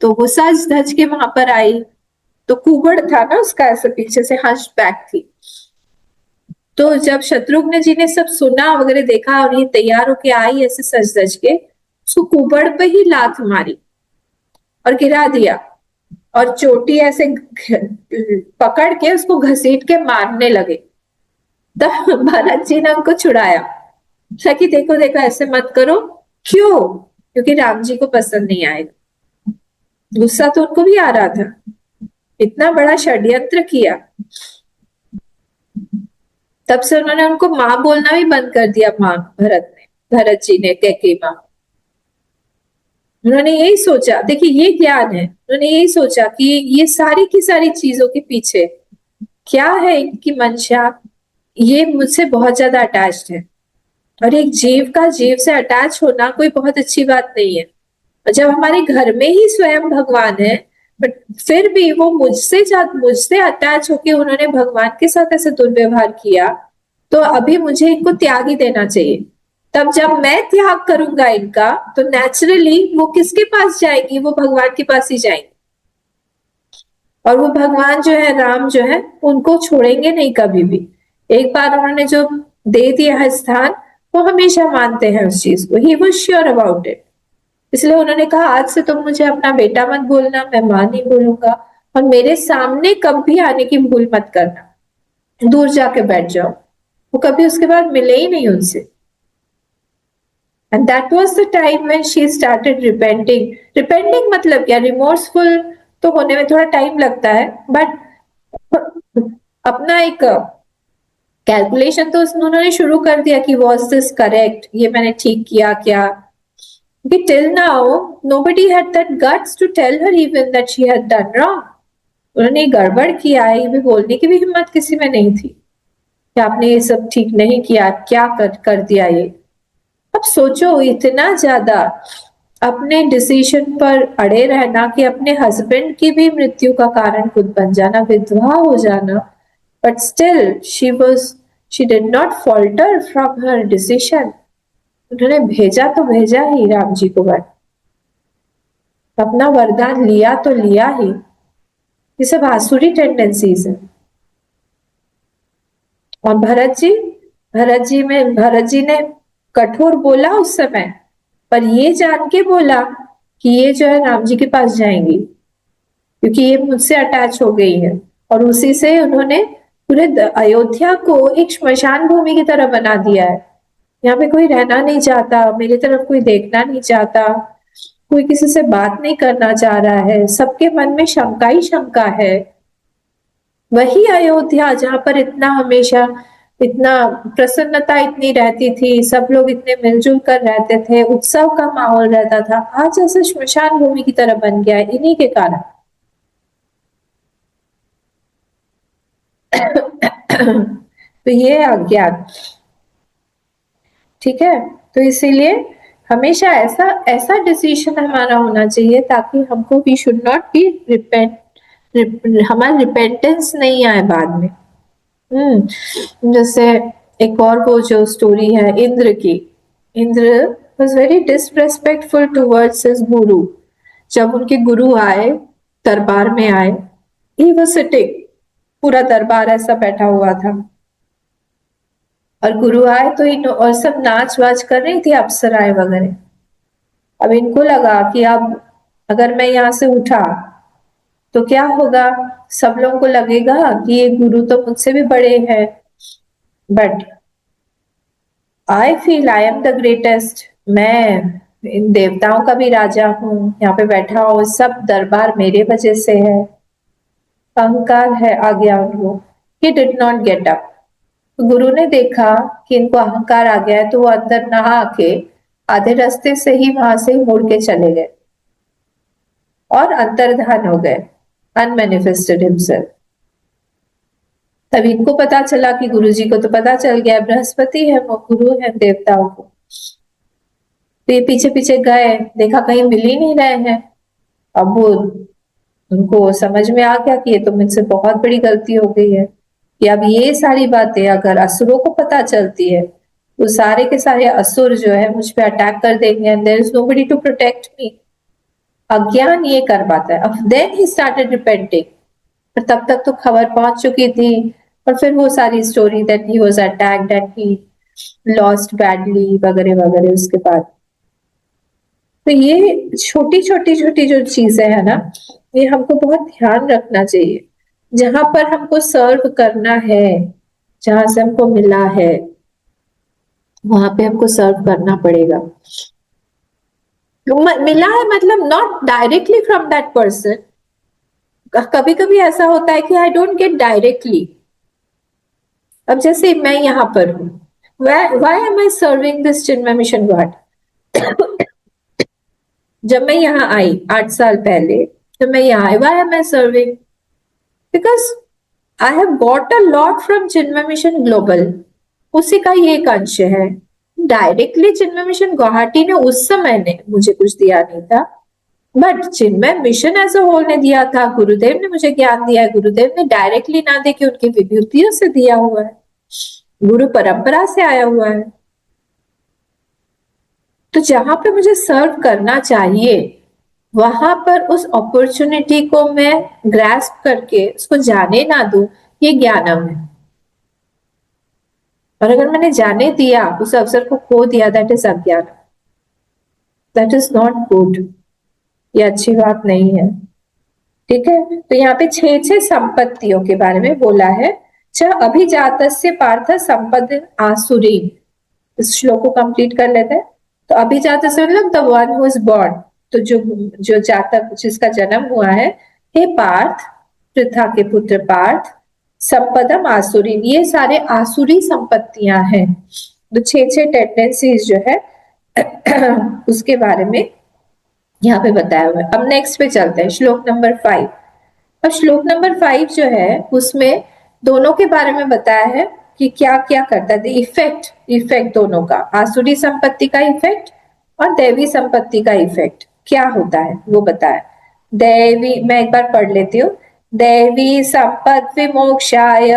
तो वो सज धज के वहां पर आई। तो कुबड़ था ना उसका, ऐसे पीछे से हंच बैक थी। तो जब शत्रुघ्न जी ने सब सुना वगैरह देखा और ये तैयार होके आई ऐसे सज धज के, उसको कुबड़ पे ही लात मारी और गिरा दिया, और चोटी ऐसे पकड़ के उसको घसीट के मारने लगे। तब भरत जी ने उनको छुड़ाया कि देखो देखो ऐसे मत करो। क्यों? क्योंकि राम जी को पसंद नहीं आएगा। गुस्सा तो उनको भी आ रहा था, इतना बड़ा षड्यंत्र किया। तब से उन्होंने उनको माँ बोलना भी बंद कर दिया। माँ भरत जी ने, कैकेयी माँ, उन्होंने यही सोचा, देखिए ये ज्ञान है, उन्होंने यही सोचा कि ये सारी की सारी चीजों के पीछे क्या है इनकी मंशा, ये मुझसे बहुत ज्यादा अटैच्ड है, और एक जीव का जीव से अटैच होना कोई बहुत अच्छी बात नहीं है। और जब हमारे घर में ही स्वयं भगवान है, बट फिर भी वो मुझसे अटैच होके उन्होंने भगवान के साथ ऐसे दुर्व्यवहार किया, तो अभी मुझे इनको त्याग ही देना चाहिए। तब जब मैं त्याग करूंगा इनका, तो नेचुरली वो किसके पास जाएंगी? वो भगवान के पास ही जाएंगी, और वो भगवान जो है, राम जो है, उनको छोड़ेंगे नहीं कभी भी। एक बार उन्होंने जो दे दिया है स्थान, वो हमेशा मानते हैं उस चीज को। He was sure about it, इसलिए उन्होंने कहा आज से तुम मुझे अपना बेटा मत बोलना, मैं माँ नहीं बोलूंगा, और मेरे सामने कभी आने की भूल मत करना, दूर जाके बैठ जाओ। वो कभी उसके बाद मिले ही नहीं उनसे। And that was the time when she started repenting. Repenting मतलब क्या? Remorseful तो होने में थोड़ा टाइम लगता है, बट अपना एक कैलकुलेशन तो उन्होंने शुरू कर दिया कि was this correct, ये मैंने ठीक किया क्या? Because till now nobody had that guts to tell her even that she had done wrong. उन्होंने गड़बड़ किया है ये भी बोलने की भी हिम्मत किसी में नहीं थी कि आपने ये सब ठीक नहीं किया, क्या कर दिया ये। अब सोचो, इतना ज्यादा अपने डिसीजन पर अड़े रहना कि अपने हस्बैंड की भी मृत्यु का कारण खुद बन जाना, विधवा हो जाना, but still she did not falter from her decision. उन्होंने भेजा तो भेजा ही राम जी को वन, अपना वरदान लिया तो लिया ही। ये सब आसुरी टेंडेंसीज है। और भरत जी ने कठोर बोला उस समय, पर ये जान के बोला कि ये जो है राम जी के पास जाएंगी, क्योंकि ये मुझसे अटैच हो गई है। और उसी से उन्होंने पूरे अयोध्या को एक श्मशान भूमि की तरह बना दिया है। यहाँ पे कोई रहना नहीं चाहता, मेरी तरफ कोई देखना नहीं चाहता, कोई किसी से बात नहीं करना चाह रहा है, सबके मन में शंका ही शंका है। वही अयोध्या जहाँ पर इतना हमेशा इतना प्रसन्नता इतनी रहती थी, सब लोग इतने मिलजुल कर रहते थे, उत्सव का माहौल रहता था, आज ऐसा श्मशान भूमि की तरह बन गया है इन्हीं के कारण। तो ये अज्ञान, ठीक है। तो इसीलिए हमेशा ऐसा ऐसा डिसीजन हमारा होना चाहिए ताकि हमको वी शुड नॉट बी हमारा रिपेंटेंस नहीं आए बाद में। जैसे एक और वो जो स्टोरी है इंद्र की, Indra was very disrespectful towards his गुरु। जब उनके गुरु आए, दरबार में आए, ही वाज सिटिंग, पूरा दरबार ऐसा बैठा हुआ था, और गुरु आए तो और सब नाच वाच कर रही थी अप्सराएं वगैरह। अब इनको लगा कि अब अगर मैं यहाँ से उठा तो क्या होगा, सब लोगों को लगेगा कि ये गुरु तो मुझसे भी बड़े हैं, but I feel I am the greatest, मैं इन देवताओं का भी राजा हूँ, यहाँ पे बैठा हूँ, सब दरबार मेरे वजह से है। अहंकार है आ गया उनको। He did not get up. गुरु ने देखा कि इनको अहंकार आ गया है, तो वो अंदर नहा के आधे रास्ते से ही वहां से मुड़ के चले गए और अंतर्धान हो गए, अनमैनिफेस्टेड हिमसेल्फ। तब इनको पता चला कि गुरुजी को तो पता चल गया बृहस्पति है वो गुरु है देवताओं को। तो ये पीछे पीछे गए, देखा कहीं मिल ही नहीं रहे हैं। अब वो उनको समझ में आ गया कि ये तो मुझसे बहुत बड़ी गलती हो गई है, कि अब ये सारी बातें अगर असुरों को पता चलती है तो सारे के सारे असुर जो है मुझ पे अटैक कर देंगे, and there is nobody to protect me. अज्ञान ये कर पाता है। अब देन ही स्टार्टेड रिपेंटिंग, पर तब तक तो खबर पहुंच चुकी थी। और फिर वो सारी story that he was attacked and he lost badly वगैरह वगैरह उसके बाद। तो ये छोटी छोटी जो चीजें है ना, ये हमको बहुत ध्यान रखना चाहिए। जहां पर हमको सर्व करना है, जहां से हमको मिला है, वहां पे हमको सर्व करना पड़ेगा। मिला है मतलब not directly from that person. कभी कभी ऐसा होता है कि आई डोंट गेट डायरेक्टली। अब जैसे मैं यहाँ पर हूँ, why am I serving this Chinmay mission God. जब मैं यहाँ आई 8 साल पहले, तो मैं यहाँ आई, why am I serving, because I have got a lot from Chinmaya mission global. उसी का ये एक अंश है। डायरेक्टली चिन्मय मिशन गुवाहाटी ने उस समय ने मुझे कुछ दिया नहीं था, but Chinmaya mission as a whole ने दिया था। गुरुदेव ने मुझे ज्ञान दिया है। गुरुदेव ने डायरेक्टली ना दे के उनकी विभूतियों से दिया हुआ है, गुरु परंपरा से आया हुआ है। तो जहां पे मुझे सर्व करना चाहिए, वहां पर उस अपॉर्चुनिटी को मैं ग्रैस्प करके उसको जाने ना दूं, ये ज्ञानम है। और अगर मैंने जाने दिया, उस अवसर को खो दिया, दैट इज अज्ञान, दैट इज नॉट गुड। ये अच्छी बात नहीं है, ठीक है। तो यहाँ पे 6 संपत्तियों के बारे में बोला है। च अभिजातस्य पार्थ संपत्ति आसुरी। इस श्लोक को कंप्लीट कर लेते हैं। तो अभिजातस्य मतलब the one who is born, तो जो जातक जिसका जन्म हुआ है, हे पार्थ, पृथा के पुत्र पार्थ, संपदम आसुरी, ये सारे आसुरी संपत्तियां हैं। तो 6 टेंडेंसीज जो है उसके बारे में यहाँ पे बताया हुआ है। अब नेक्स्ट पे चलते हैं, श्लोक नंबर 5। अब श्लोक नंबर 5 जो है उसमें दोनों के बारे में बताया है कि क्या क्या करता है, इफेक्ट दोनों का, आसुरी संपत्ति का इफेक्ट और दैवी संपत्ति का इफेक्ट क्या होता है वो बताया। दैवी, मैं एक बार पढ़ लेती हूँ। दैवी संपद विमोक्षाय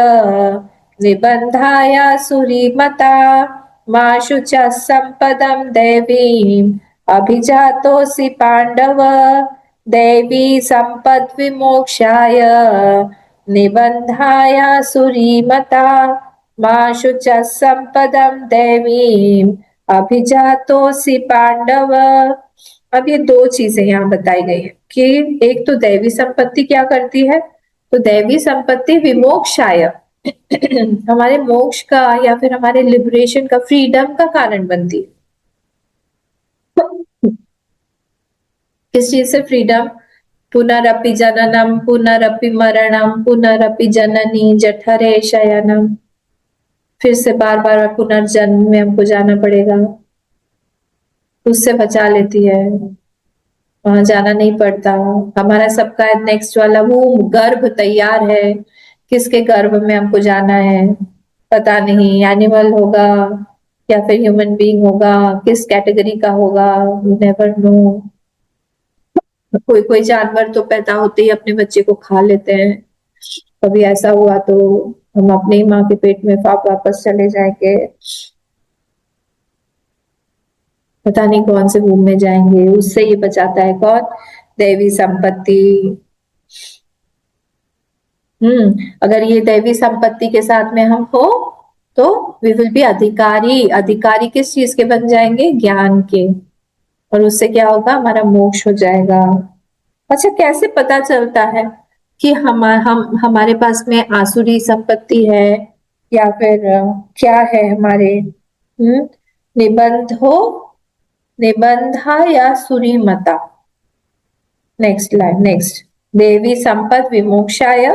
निबंधाय सुरीमता मा शुच संपदम दैवीम अभिजातोसि पांडव। दैवी संपद विमोक्षाय निबंधाय सुरीमता मा शुच संपदम दैवीम अभिजातोसि पांडव। अब ये दो चीजें यहाँ बताई गई है कि एक तो दैवी संपत्ति क्या करती है, तो दैवी संपत्ति विमोक्षाय हमारे मोक्ष का या फिर हमारे लिबरेशन का, फ्रीडम का कारण बनती है। किस चीज से फ्रीडम? पुनरपि जननम पुनरपि मरणम पुनरपि जननी जठरे शयनम, फिर से बार बार पुनर्जन्म में हमको जाना पड़ेगा, उससे बचा लेती है, वहां जाना नहीं पड़ता। हमारा सबका नेक्स्ट वाला वो गर्भ तैयार है, किसके गर्भ में हमको जाना है पता नहीं, एनिमल होगा या फिर ह्यूमन बीइंग होगा, किस कैटेगरी का होगा, यू नेवर नो। कोई कोई जानवर तो पैदा होते ही अपने बच्चे को खा लेते हैं, कभी ऐसा हुआ तो हम अपने ही माँ के पेट में वापस चले जाएंगे, पता नहीं कौन से भूम में जाएंगे। उससे ये बचाता है कौन? दैवी संपत्ति। अगर ये दैवी संपत्ति के साथ में हम हो तो वी विल बी अधिकारी। अधिकारी किस चीज के बन जाएंगे? ज्ञान के। और उससे क्या होगा? हमारा मोक्ष हो जाएगा। अच्छा, कैसे पता चलता है कि हम हमारे पास में आसुरी संपत्ति है या फिर क्या है हमारे? निबंध हो, निबंधा या सुरीमता। Next line, next. देवी संपद विमोक्षाय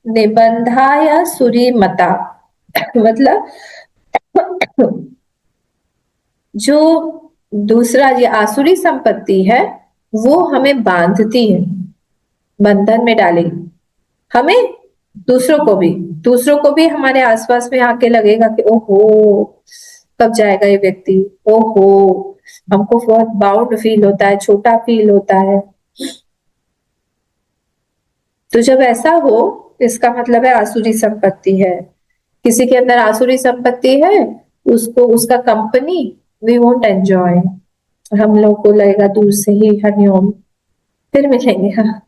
निबंधाय सुरीमता मतलब जो दूसरा ये आसुरी संपत्ति है वो हमें बांधती है, बंधन में डालेगी हमें, दूसरों को भी हमारे आसपास में आके लगेगा कि ओहो कब जाएगा ये व्यक्ति, ओहो, हमको बहुत बाउंड फील होता है, छोटा फील होता है। तो जब ऐसा हो इसका मतलब है आसुरी संपत्ति है। किसी के अंदर आसुरी संपत्ति है, उसको उसका कंपनी वी वोंट एंजॉय, हम लोग को लगेगा दूर से ही हरिओम, फिर मिलेंगे, हाँ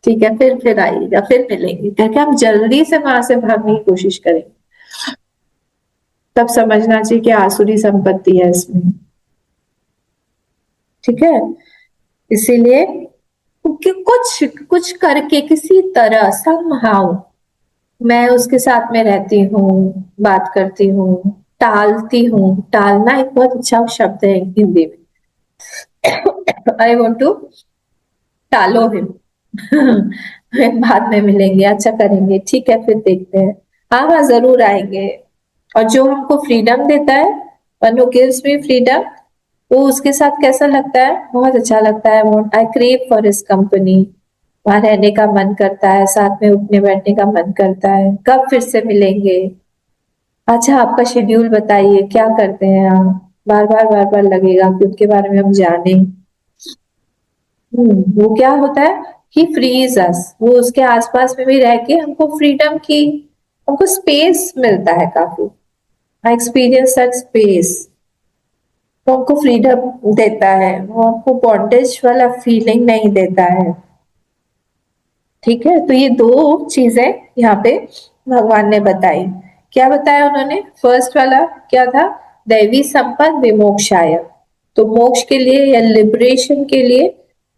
ठीक है, फिर आइएगा, फिर मिलेंगे करके हम जल्दी से वहां से भागने की कोशिश करेंगे। तब समझना चाहिए कि आसुरी संपत्ति है इसमें, ठीक है। इसीलिए कि कुछ करके किसी तरह समहाउ मैं उसके साथ में रहती हूँ, बात करती हूँ, टालती हूँ। टालना एक बहुत अच्छा शब्द है हिंदी में। आई वॉन्ट टू टालो हिम। बाद में मिलेंगे, अच्छा करेंगे, ठीक है, फिर देखते हैं। हाँ हाँ जरूर आएंगे। और जो हमको फ्रीडम देता है, one who gives me freedom, वो उसके साथ कैसा लगता है? बहुत अच्छा लगता है। आई क्रेव फॉर हिज कंपनी, वहां रहने का मन करता है, साथ में उठने बैठने का मन करता है। कब फिर से मिलेंगे? अच्छा आपका शेड्यूल बताइए, क्या करते हैं आप? बार बार लगेगा कि उनके बारे में हम जाने। वो क्या होता है कि फ्रीज अस, वो उसके आसपास में भी रह के हमको फ्रीडम की, हमको स्पेस मिलता है काफी। आई एक्सपीरियंस दैट स्पेस, वो हमको फ्रीडम देता है, वो हमको बॉन्डेज वाला फीलिंग नहीं देता है, ठीक है। तो ये दो चीजें यहाँ पे भगवान ने बताई। क्या बताया उन्होंने? फर्स्ट वाला क्या था? दैवी संपद विमोक्षाय, तो मोक्ष के लिए या लिबरेशन के लिए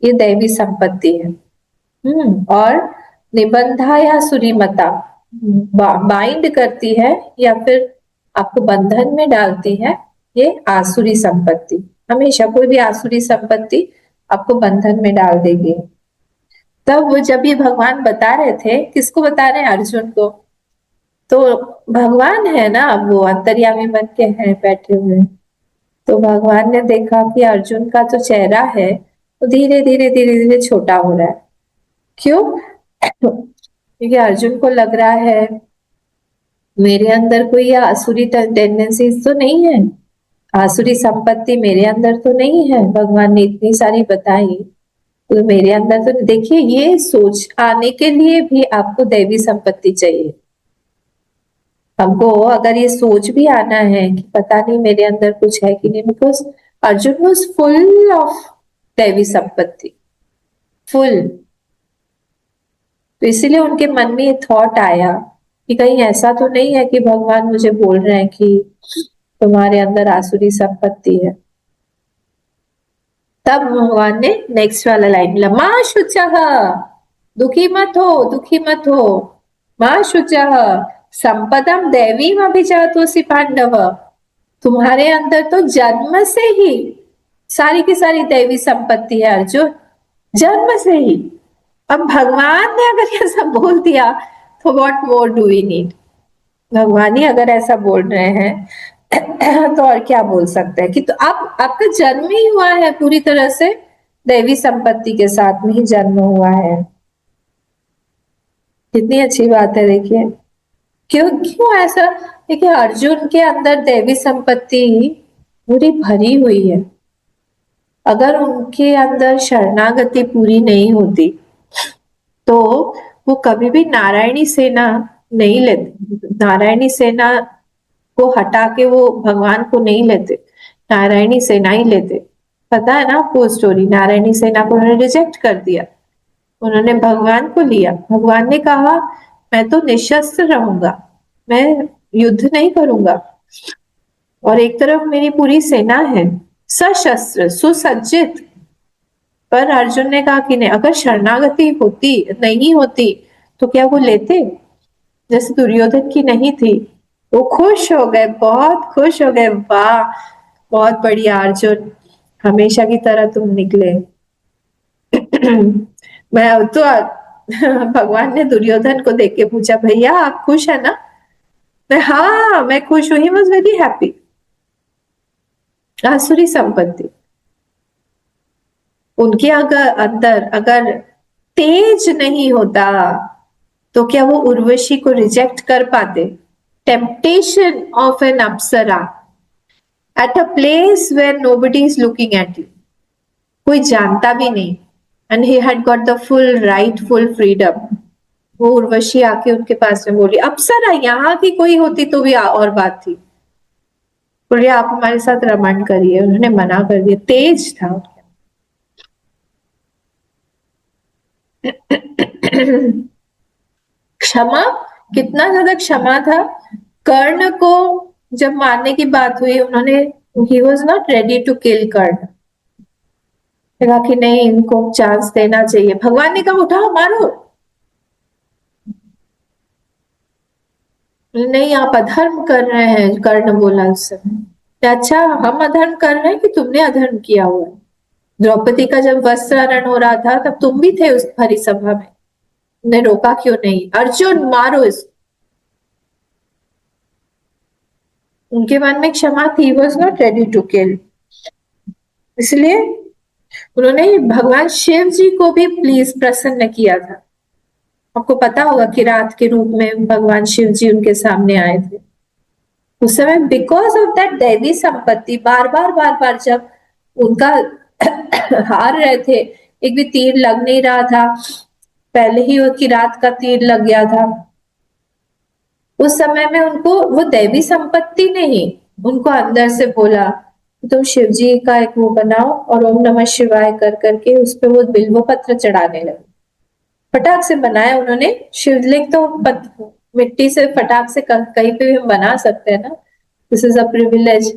ये दैवी संपत्ति है। और निबंधा या सुरीमता, बाइंड करती है या फिर आपको बंधन में डालती है, ये आसुरी संपत्ति। हमेशा कोई भी आसुरी संपत्ति आपको बंधन में डाल देगी। तब वो जब ये भगवान बता रहे थे, किसको बता रहे हैं? अर्जुन को। तो भगवान है ना, वो अंतर्यामी बन के हैं बैठे हुए। तो भगवान ने देखा कि अर्जुन का जो चेहरा है वो धीरे धीरे धीरे धीरे छोटा हो रहा है। क्यों? क्योंकि अर्जुन को लग रहा है मेरे अंदर कोई आसुरी टेंडेंसीज तो नहीं है, आसुरी संपत्ति मेरे अंदर तो नहीं है, भगवान ने इतनी सारी बताई, तो मेरे अंदर तो देखिए, ये सोच आने के लिए भी आपको दैवी संपत्ति चाहिए। हमको अगर ये सोच भी आना है कि पता नहीं मेरे अंदर कुछ है कि नहीं, because Arjun was full of दैवी संपत्ति, फुल। तो इसीलिए उनके मन में ये थॉट आया कि कहीं ऐसा तो नहीं है कि भगवान मुझे बोल रहे हैं कि तुम्हारे अंदर आसुरी संपत्ति है। तब भगवान ने नेक्स्ट वाला लाइन बोला, मां शुचः, दुखी मत हो, दुखी मत हो, मां शुचः संपदम दैवीम अभिजातोसि पांडव, तुम्हारे अंदर तो जन्म से ही सारी की सारी दैवी संपत्ति है अर्जुन, जन्म से ही। अब भगवान ने अगर ऐसा बोल दिया तो what more do we need. भगवान ही अगर ऐसा बोल रहे हैं तो और क्या बोल सकते हैं कि तो आप आपका जन्म ही हुआ है पूरी तरह से दैवी संपत्ति के साथ में ही जन्म हुआ है। कितनी अच्छी बात है। देखिए क्यों क्यों ऐसा, देखिए अर्जुन के अंदर दैवी संपत्ति पूरी भरी हुई है। अगर उनके अंदर शरणागति पूरी नहीं होती तो वो कभी भी नारायणी सेना नहीं लेते, नारायणी सेना को हटा के वो भगवान को नहीं लेते, नारायणी सेना ही लेते। पता है ना आपको स्टोरी, नारायणी सेना को उन्होंने रिजेक्ट कर दिया, उन्होंने भगवान को लिया। भगवान ने कहा मैं तो निशस्त्र रहूंगा, मैं युद्ध नहीं करूंगा, और एक तरफ मेरी पूरी सेना है सशस्त्र सुसज्जित। पर अर्जुन ने कहा कि नहीं, अगर शरणागति होती नहीं होती तो क्या वो लेते, जैसे दुर्योधन की नहीं थी। वो खुश हो गए, बहुत खुश हो गए, वाह बहुत बढ़िया अर्जुन, हमेशा की तरह तुम निकले। मैं तो भगवान ने दुर्योधन को देख के पूछा, भैया आप खुश है ना? हाँ मैं खुश हूं, ही वॉज वेरी हैप्पी। आसुरी संपत्ति उनके अंदर अगर तेज नहीं होता तो क्या वो उर्वशी को रिजेक्ट कर पाते? Temptation of an apsara at a place where nobody is looking at you, कोई जानता भी नहीं, and he had got the full right, full freedom. वो उर्वशी आके उनके पास में बोली, अप्सरा यहाँ की कोई होती तो भी और बात थी, बोलिए आप हमारे साथ रमण करिए, उन्होंने मना कर दिया, तेज था उनके। क्षमा, कितना ज्यादा क्षमा था। कर्ण को जब मारने की बात हुई, उन्होंने, he was not ready to kill Karna, कहा कि नहीं इनको चांस देना चाहिए। भगवान ने कहा उठाओ मारो, नहीं आप अधर्म कर रहे हैं, कर्ण बोला उस समय। अच्छा हम अधर्म कर रहे हैं कि तुमने अधर्म किया हुआ है? द्रौपदी का जब वस्त्राहरण हो रहा था तब तुम भी थे उस भरी सभा में, तुमने रोका क्यों नहीं? अर्जुन मारो इसको। उनके मन में क्षमा थी, was not ready to kill, इसलिए उन्होंने भगवान शिव जी को भी प्लीज प्रसन्न किया था। आपको पता होगा कि रात के रूप में भगवान शिव जी उनके सामने आए थे उस समय, बिकॉज ऑफ दैट दैवी संपत्ति। बार बार जब उनका हार रहे थे, एक भी तीर लग नहीं रहा था, पहले ही वो की रात का तीर लग गया था, उस समय में उनको वो दैवी संपत्ति ने ही उनको अंदर से बोला तुम शिव जी का एक वो बनाओ और ओम नमः शिवाय कर करके उस पे वो बिल्व पत्र चढ़ाने लगे। फटाक से बनाया उन्होंने शिवलिंग, तो मिट्टी से फटाक से कहीं पे भी हम बना सकते हैं ना, दिस इज अ प्रिविलेज।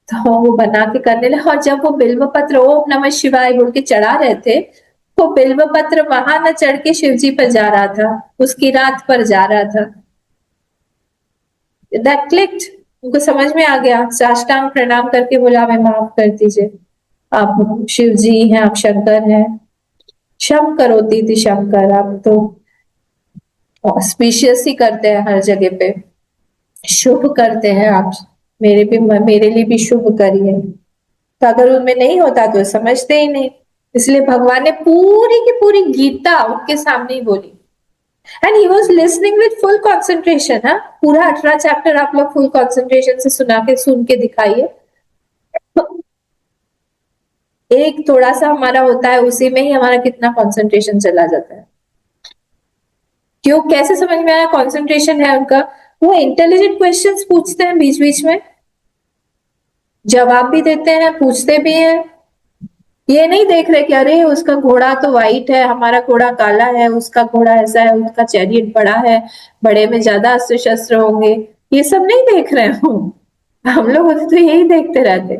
तो वो बना के करने लगे, और जब वो बिल्व पत्र ओम नमः शिवाय बोल के चढ़ा रहे थे, वो बिल्व पत्र वहां न चढ़ के शिव जी पर जा रहा था, उसकी रात पर जा रहा था। दैट क्लिक्ड, उनको समझ में आ गया, साष्टांग प्रणाम करके बोला हमें माफ कर दीजिए, आप शिव जी हैं, आप शंकर हैं, क्षम करोति इति शंकर। आप तो ऑस्पिशियस ही करते हैं हर जगह पे, शुभ करते हैं आप, मेरे लिए भी शुभ करिए। तो अगर उनमें नहीं होता तो समझते ही नहीं, इसलिए भगवान ने पूरी की पूरी गीता उनके सामने ही बोली, and he was listening with full concentration. हाँ, पूरा 18 चैप्टर आप लोग फुल कॉन्सेंट्रेशन से सुन के दिखाइए, एक थोड़ा सा हमारा होता है, उसी में ही हमारा कितना कंसंट्रेशन चला जाता है। क्यों, कैसे समझ में आया कंसंट्रेशन है उनका? वो इंटेलिजेंट क्वेश्चंस पूछते हैं बीच बीच में, जवाब भी देते हैं, पूछते भी हैं। ये नहीं देख रहे कि अरे उसका घोड़ा तो वाइट है, हमारा घोड़ा काला है, उसका घोड़ा ऐसा है, उसका चैरियट बड़ा है, बड़े में ज्यादा अस्त्र शस्त्र होंगे, ये सब नहीं देख रहे हूँ। हम लोग होते तो यही देखते रहते,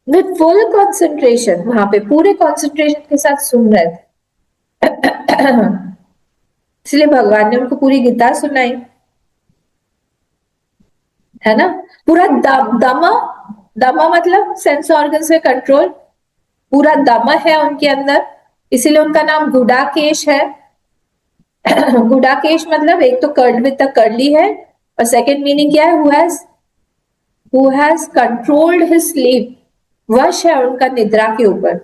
विद फुल कंसंट्रेशन, वहां पे पूरे कंसंट्रेशन के साथ सुन रहे थे। इसलिए भगवान ने उनको पूरी गीता सुनाई, है ना। पूरा दमा, दमा मतलब सेंस ऑर्गन से कंट्रोल, पूरा दम है उनके अंदर, इसीलिए उनका नाम गुडाकेश है। गुडाकेश मतलब एक तो कर्ड विद द कर्ली है, और सेकंड मीनिंग क्या है, who has controlled his sleep, वश है उनका निद्रा के ऊपर।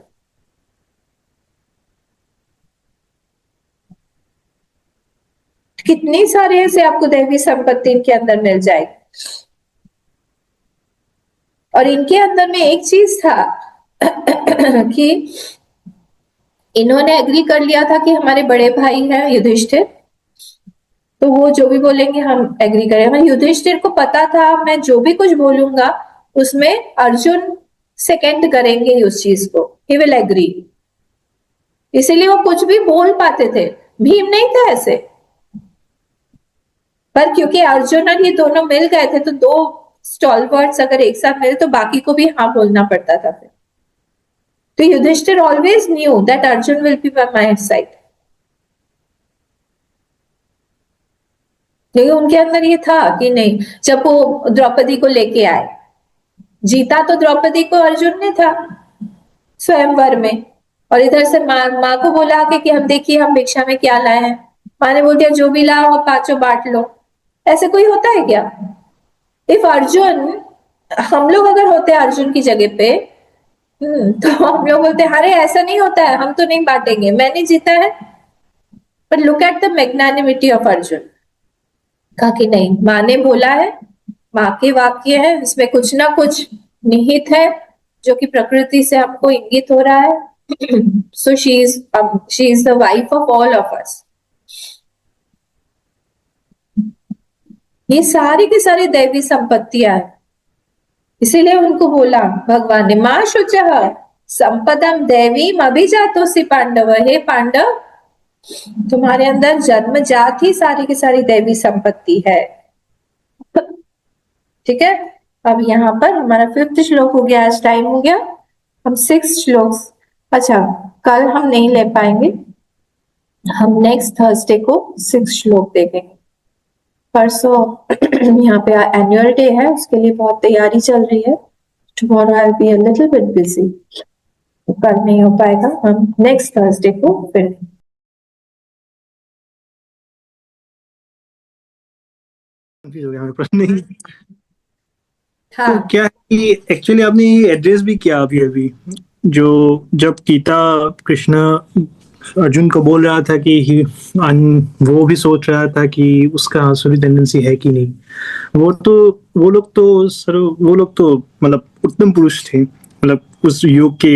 कितनी सारे ऐसे आपको दैवी संपत्ति इनके अंदर मिल जाएगी। और इनके अंदर में एक चीज था कि इन्होंने एग्री कर लिया था कि हमारे बड़े भाई हैं युधिष्ठिर, तो वो जो भी बोलेंगे हम एग्री करेंगे। युधिष्ठिर को पता था मैं जो भी कुछ बोलूंगा उसमें अर्जुन सेकंड करेंगे उस चीज को, ही विल एग्री, इसीलिए वो कुछ भी बोल पाते थे। भीम नहीं थे ऐसे, पर क्योंकि अर्जुन और ये दोनों मिल गए थे, तो दो स्टॉलवर्ड्स अगर एक साथ मिले तो बाकी को भी हाँ बोलना पड़ता था फिर। तो Yudhishthir always knew that Arjun will be by my side, लेकिन उनके अंदर ये था कि नहीं। जब वो द्रौपदी को लेके आए, जीता तो द्रौपदी को अर्जुन ने था स्वयंवर में, और इधर से माँ को बोला कि हम देखिए हम भिक्षा में क्या लाए हैं। माँ ने बोल दिया जो भी लाओ वो पांचों बांट लो। ऐसे कोई होता है क्या? इफ अर्जुन, हम लोग अगर होते अर्जुन की जगह पे, तो हम लोग बोलते अरे ऐसा नहीं होता है, हम तो नहीं बांटेंगे, मैंने जीता है। पर look at the magnanimity of Arjun, कहा कि नहीं, माँ ने बोला है, माँ के वाक्य है, इसमें कुछ ना कुछ निहित है जो कि प्रकृति से हमको इंगित हो रहा है। So she is the wife of all of us. ये सारी की सारी दैवी संपत्तियां है, इसीलिए उनको बोला भगवान ने, माँ शुचः संपदम दैवीम अभिजातोसि पांडव, हे पांडव तुम्हारे अंदर जन्मजात ही सारी की सारी दैवी संपत्ति है। ठीक है, अब यहाँ पर हमारा 5th श्लोक हो गया, आज टाइम हो गया, हम 6th श्लोक, अच्छा कल हम नहीं ले पाएंगे, हम नेक्स्ट थर्सडे को 6th श्लोक देखेंगे। परसों यहाँ पे एनुअल डे है, उसके लिए बहुत तैयारी चल रही है। Tomorrow I will be a little bit busy, कल नहीं हो पाएगा, हम नेक्स्ट थर्सडे को फिर। कंफ्यूज हो गया मेरे प्रश्न नहीं। हाँ, तो क्या है कि एक्चुअली आपने ये एड्रेस भी किया अभी अभी, जो जब गीता कृष्ण अर्जुन को बोल रहा था कि वो भी सोच रहा था कि उसका आसुरी टेंडेंसी है कि नहीं। वो लोग तो मतलब उत्तम पुरुष थे, मतलब उस युग के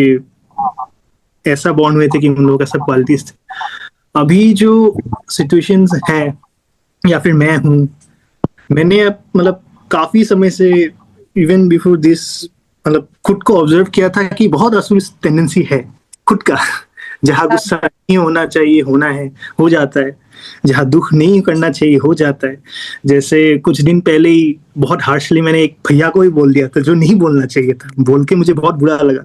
ऐसा बॉन्ड हुए थे कि उन लोगों का सब क्वालिटीज थे। अभी जो सिचुएशंस है, या फिर मैं हूँ, मैंने मतलब काफी समय से, इवन बिफोर दिस, मतलब खुद को ऑब्जर्व किया था कि बहुत आसुरी टेंडेंसी है खुद का। जहाँ गुस्सा नहीं होना चाहिए होना है, हो जाता है। जहाँ दुख नहीं करना चाहिए हो जाता है। जैसे कुछ दिन पहले ही बहुत हार्शली मैंने एक भैया को ही बोल दिया था जो नहीं बोलना चाहिए था, बोल के मुझे बहुत बुरा लगा।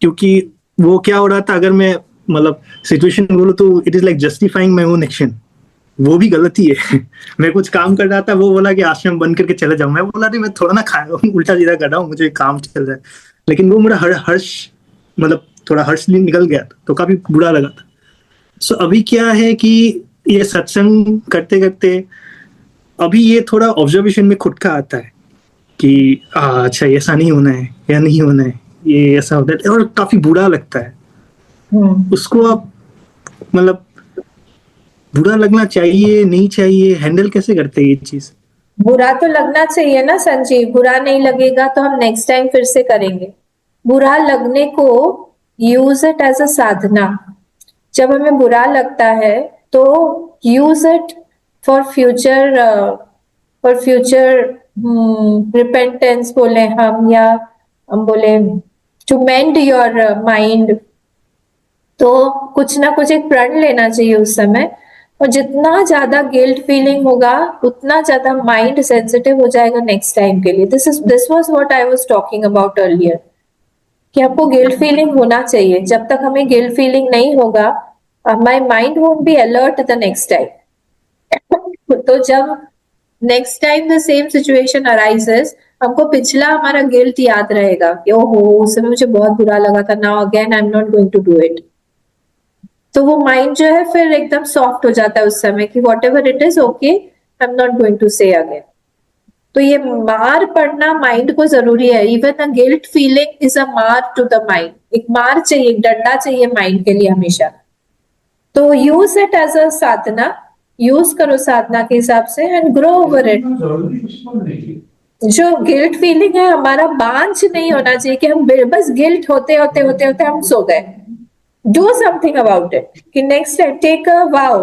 क्योंकि वो क्या हो रहा था, अगर मैं मतलब सिचुएशन बोलूँ तो it is like justifying my own action, वो भी गलती है। मैं कुछ काम कर रहा था, वो बोला कि आश्रम बंद करके चले जाऊं, मैं बोला मैं थोड़ा ना खाया उल्टा सीधा कर रहा हूँ, मुझे काम चल रहा है। लेकिन वो मेरा हर्ष मतलब थोड़ा हर्ष निकल गया था, तो काफी बुरा लगा था। सो अभी क्या है कि ये सत्संग करते करते अभी ये थोड़ा ऑब्जर्वेशन में खुद का आता है कि अच्छा ऐसा नहीं होना है या नहीं होना है, ये ऐसा होता है, और काफी बुरा लगता है। उसको आप मतलब बुरा लगना चाहिए नहीं चाहिए, हैंडल कैसे करते हैं ये चीज? बुरा तो लगना चाहिए ना संजीव, बुरा नहीं लगेगा तो हम नेक्स्ट टाइम फिर से करेंगे। बुरा लगने को यूज इट एज अ साधना। जब हमें बुरा लगता है तो use it for future, for future repentance बोले हम, या हम बोले टू मेंड योर माइंड। तो कुछ ना कुछ एक प्रण लेना चाहिए उस समय। और जितना ज्यादा गिल्ट फीलिंग होगा उतना ज्यादा माइंड सेंसिटिव हो जाएगा नेक्स्ट टाइम के लिए। This was what I was talking about earlier, कि आपको गिल्ट फीलिंग होना चाहिए। जब तक हमें गिल्ट फीलिंग नहीं होगा, my mind won't be alert the next time. तो जब next time the same situation arises, हमको पिछला हमारा गिल्ट याद रहेगा कि ओहो उस समय मुझे बहुत बुरा लगा था, now again I am not going to do it. तो वो माइंड जो है फिर एकदम सॉफ्ट हो जाता है उस समय कि whatever it is okay, I am not going to say again. तो ये मार पड़ना माइंड को जरूरी है। Even a guilt feeling is a maar to the mind. एक मार चाहिए, एक डंडा चाहिए माइंड के लिए हमेशा। तो use it as a sadhana, use करो साधना के हिसाब से एंड ग्रो ओवर इट। जो गिल्ट फीलिंग है हमारा बांझ नहीं होना चाहिए कि हम बस गिल्ट होते होते होते होते हम सो गए। Do something about it. कि next time take a vow.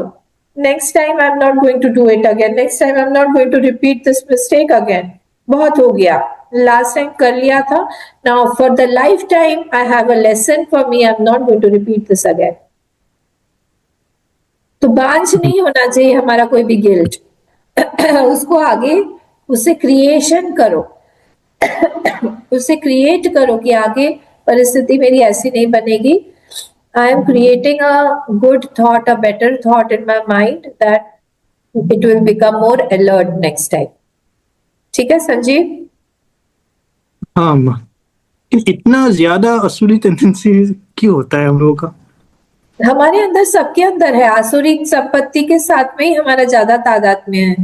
Next time I'm not going to do it again. Next time I'm not going to repeat this mistake again. बहुत हो गया, last time कर लिया था, now for the lifetime I have a lesson for me, I'm not going to repeat this again. तो बांझ नहीं होना चाहिए हमारा कोई भी गिल्ट। उसको आगे, उससे क्रिएशन करो, उससे क्रिएट करो कि आगे परिस्थिति मेरी ऐसी नहीं बनेगी। I am creating a good thought, a better thought in my mind that it will become more alert next time. ठीक है संजीव? हाँ अम्मा। इतना ज्यादा असुरी टेंडेंसी क्यों होता है हम लोगों का? हमारे अंदर, सबके अंदर है। आसुरी संपत्ति के साथ में ही हमारा ज्यादा तादाद में है।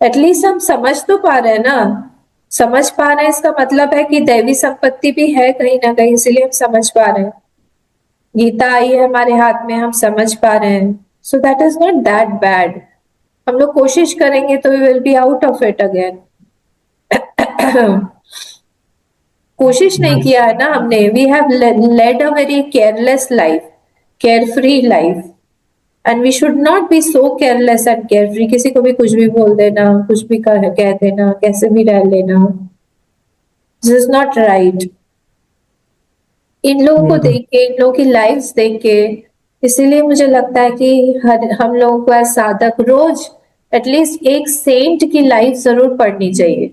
एटलीस्ट हम समझ तो पा रहे हैं ना, समझ पा रहे हैं इसका मतलब है कि दैवी संपत्ति भी है कहीं ना कहीं, इसीलिए हम समझ पा रहे हैं। गीता आई है हमारे हाथ में, हम समझ पा रहे हैं। So that is not that bad. हम लोग कोशिश करेंगे तो we will be out of it again. कोशिश नहीं किया है ना हमने। We have led a very careless life, carefree life, and we should not be so careless and carefree. किसी को भी कुछ भी बोल देना, कुछ भी कह देना, कैसे भी रह लेना, दिस इज नॉट राइट। इन लोगों को देख के, इन लोगों की लाइफ्स देख के, इसीलिए मुझे लगता है कि हम लोगों को एज साधक रोज एटलीस्ट एक सेंट की लाइफ जरूर पढ़नी चाहिए,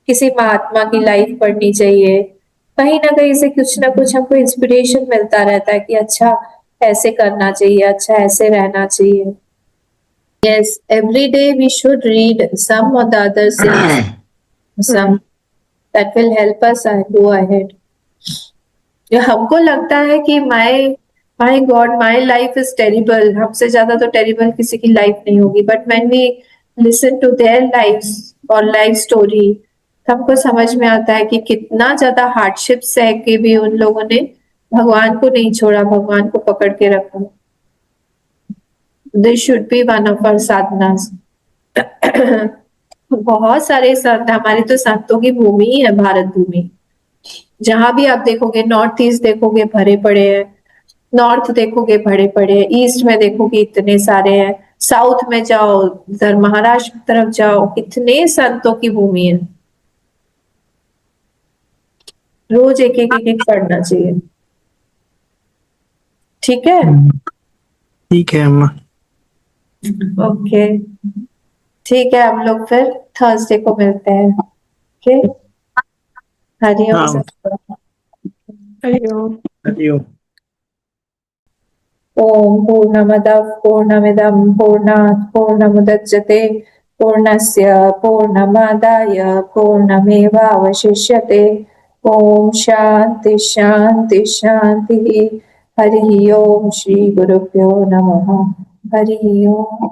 किसी महात्मा की लाइफ पढ़नी चाहिए। कहीं ना कहीं से कुछ ना कुछ हमको इंस्पिरेशन मिलता रहता है कि अच्छा ऐसे करना चाहिए, अच्छा ऐसे रहना चाहिए। Yes, every day we should read some और the other some that will help us go ahead. जो हमको लगता है कि my god my life is terrible, हमसे ज्यादा तो टेरिबल किसी की लाइफ नहीं होगी, but when we listen to their lives और लाइफ स्टोरी, हमको समझ में आता है कि कितना ज्यादा हार्डशिप सह के भी उन लोगों ने भगवान को नहीं छोड़ा, भगवान को पकड़ के रखा। This should be one of our sadhanas. बहुत सारे संत, हमारी तो संतों की भूमि ही है भारत भूमि। जहां भी आप देखोगे, नॉर्थ ईस्ट देखोगे भरे पड़े हैं, नॉर्थ देखोगे भरे पड़े हैं, ईस्ट में देखोगे इतने सारे हैं, साउथ में जाओ, इधर महाराष्ट्र की तरफ जाओ, इतने संतों की भूमि है। रोज एक एक एक एक पढ़ना चाहिए। ठीक है? ठीक है अम्मा। ओके, ठीक है, हम लोग फिर थर्सडे को मिलते हैं। ओके, हरिओम हाँ। सबको। हरिओम। हरिओम। ओम पूर्णमदः पूर्णमिदं पूर्णात् पूर्णमुदच्यते पूर्णस्य पूर्णमादाय पूर्णमेवावशिष्यते। ओम शांति शांति शांति। हरि ओम। श्री गुरुभ्यो नमः। हरि ओम।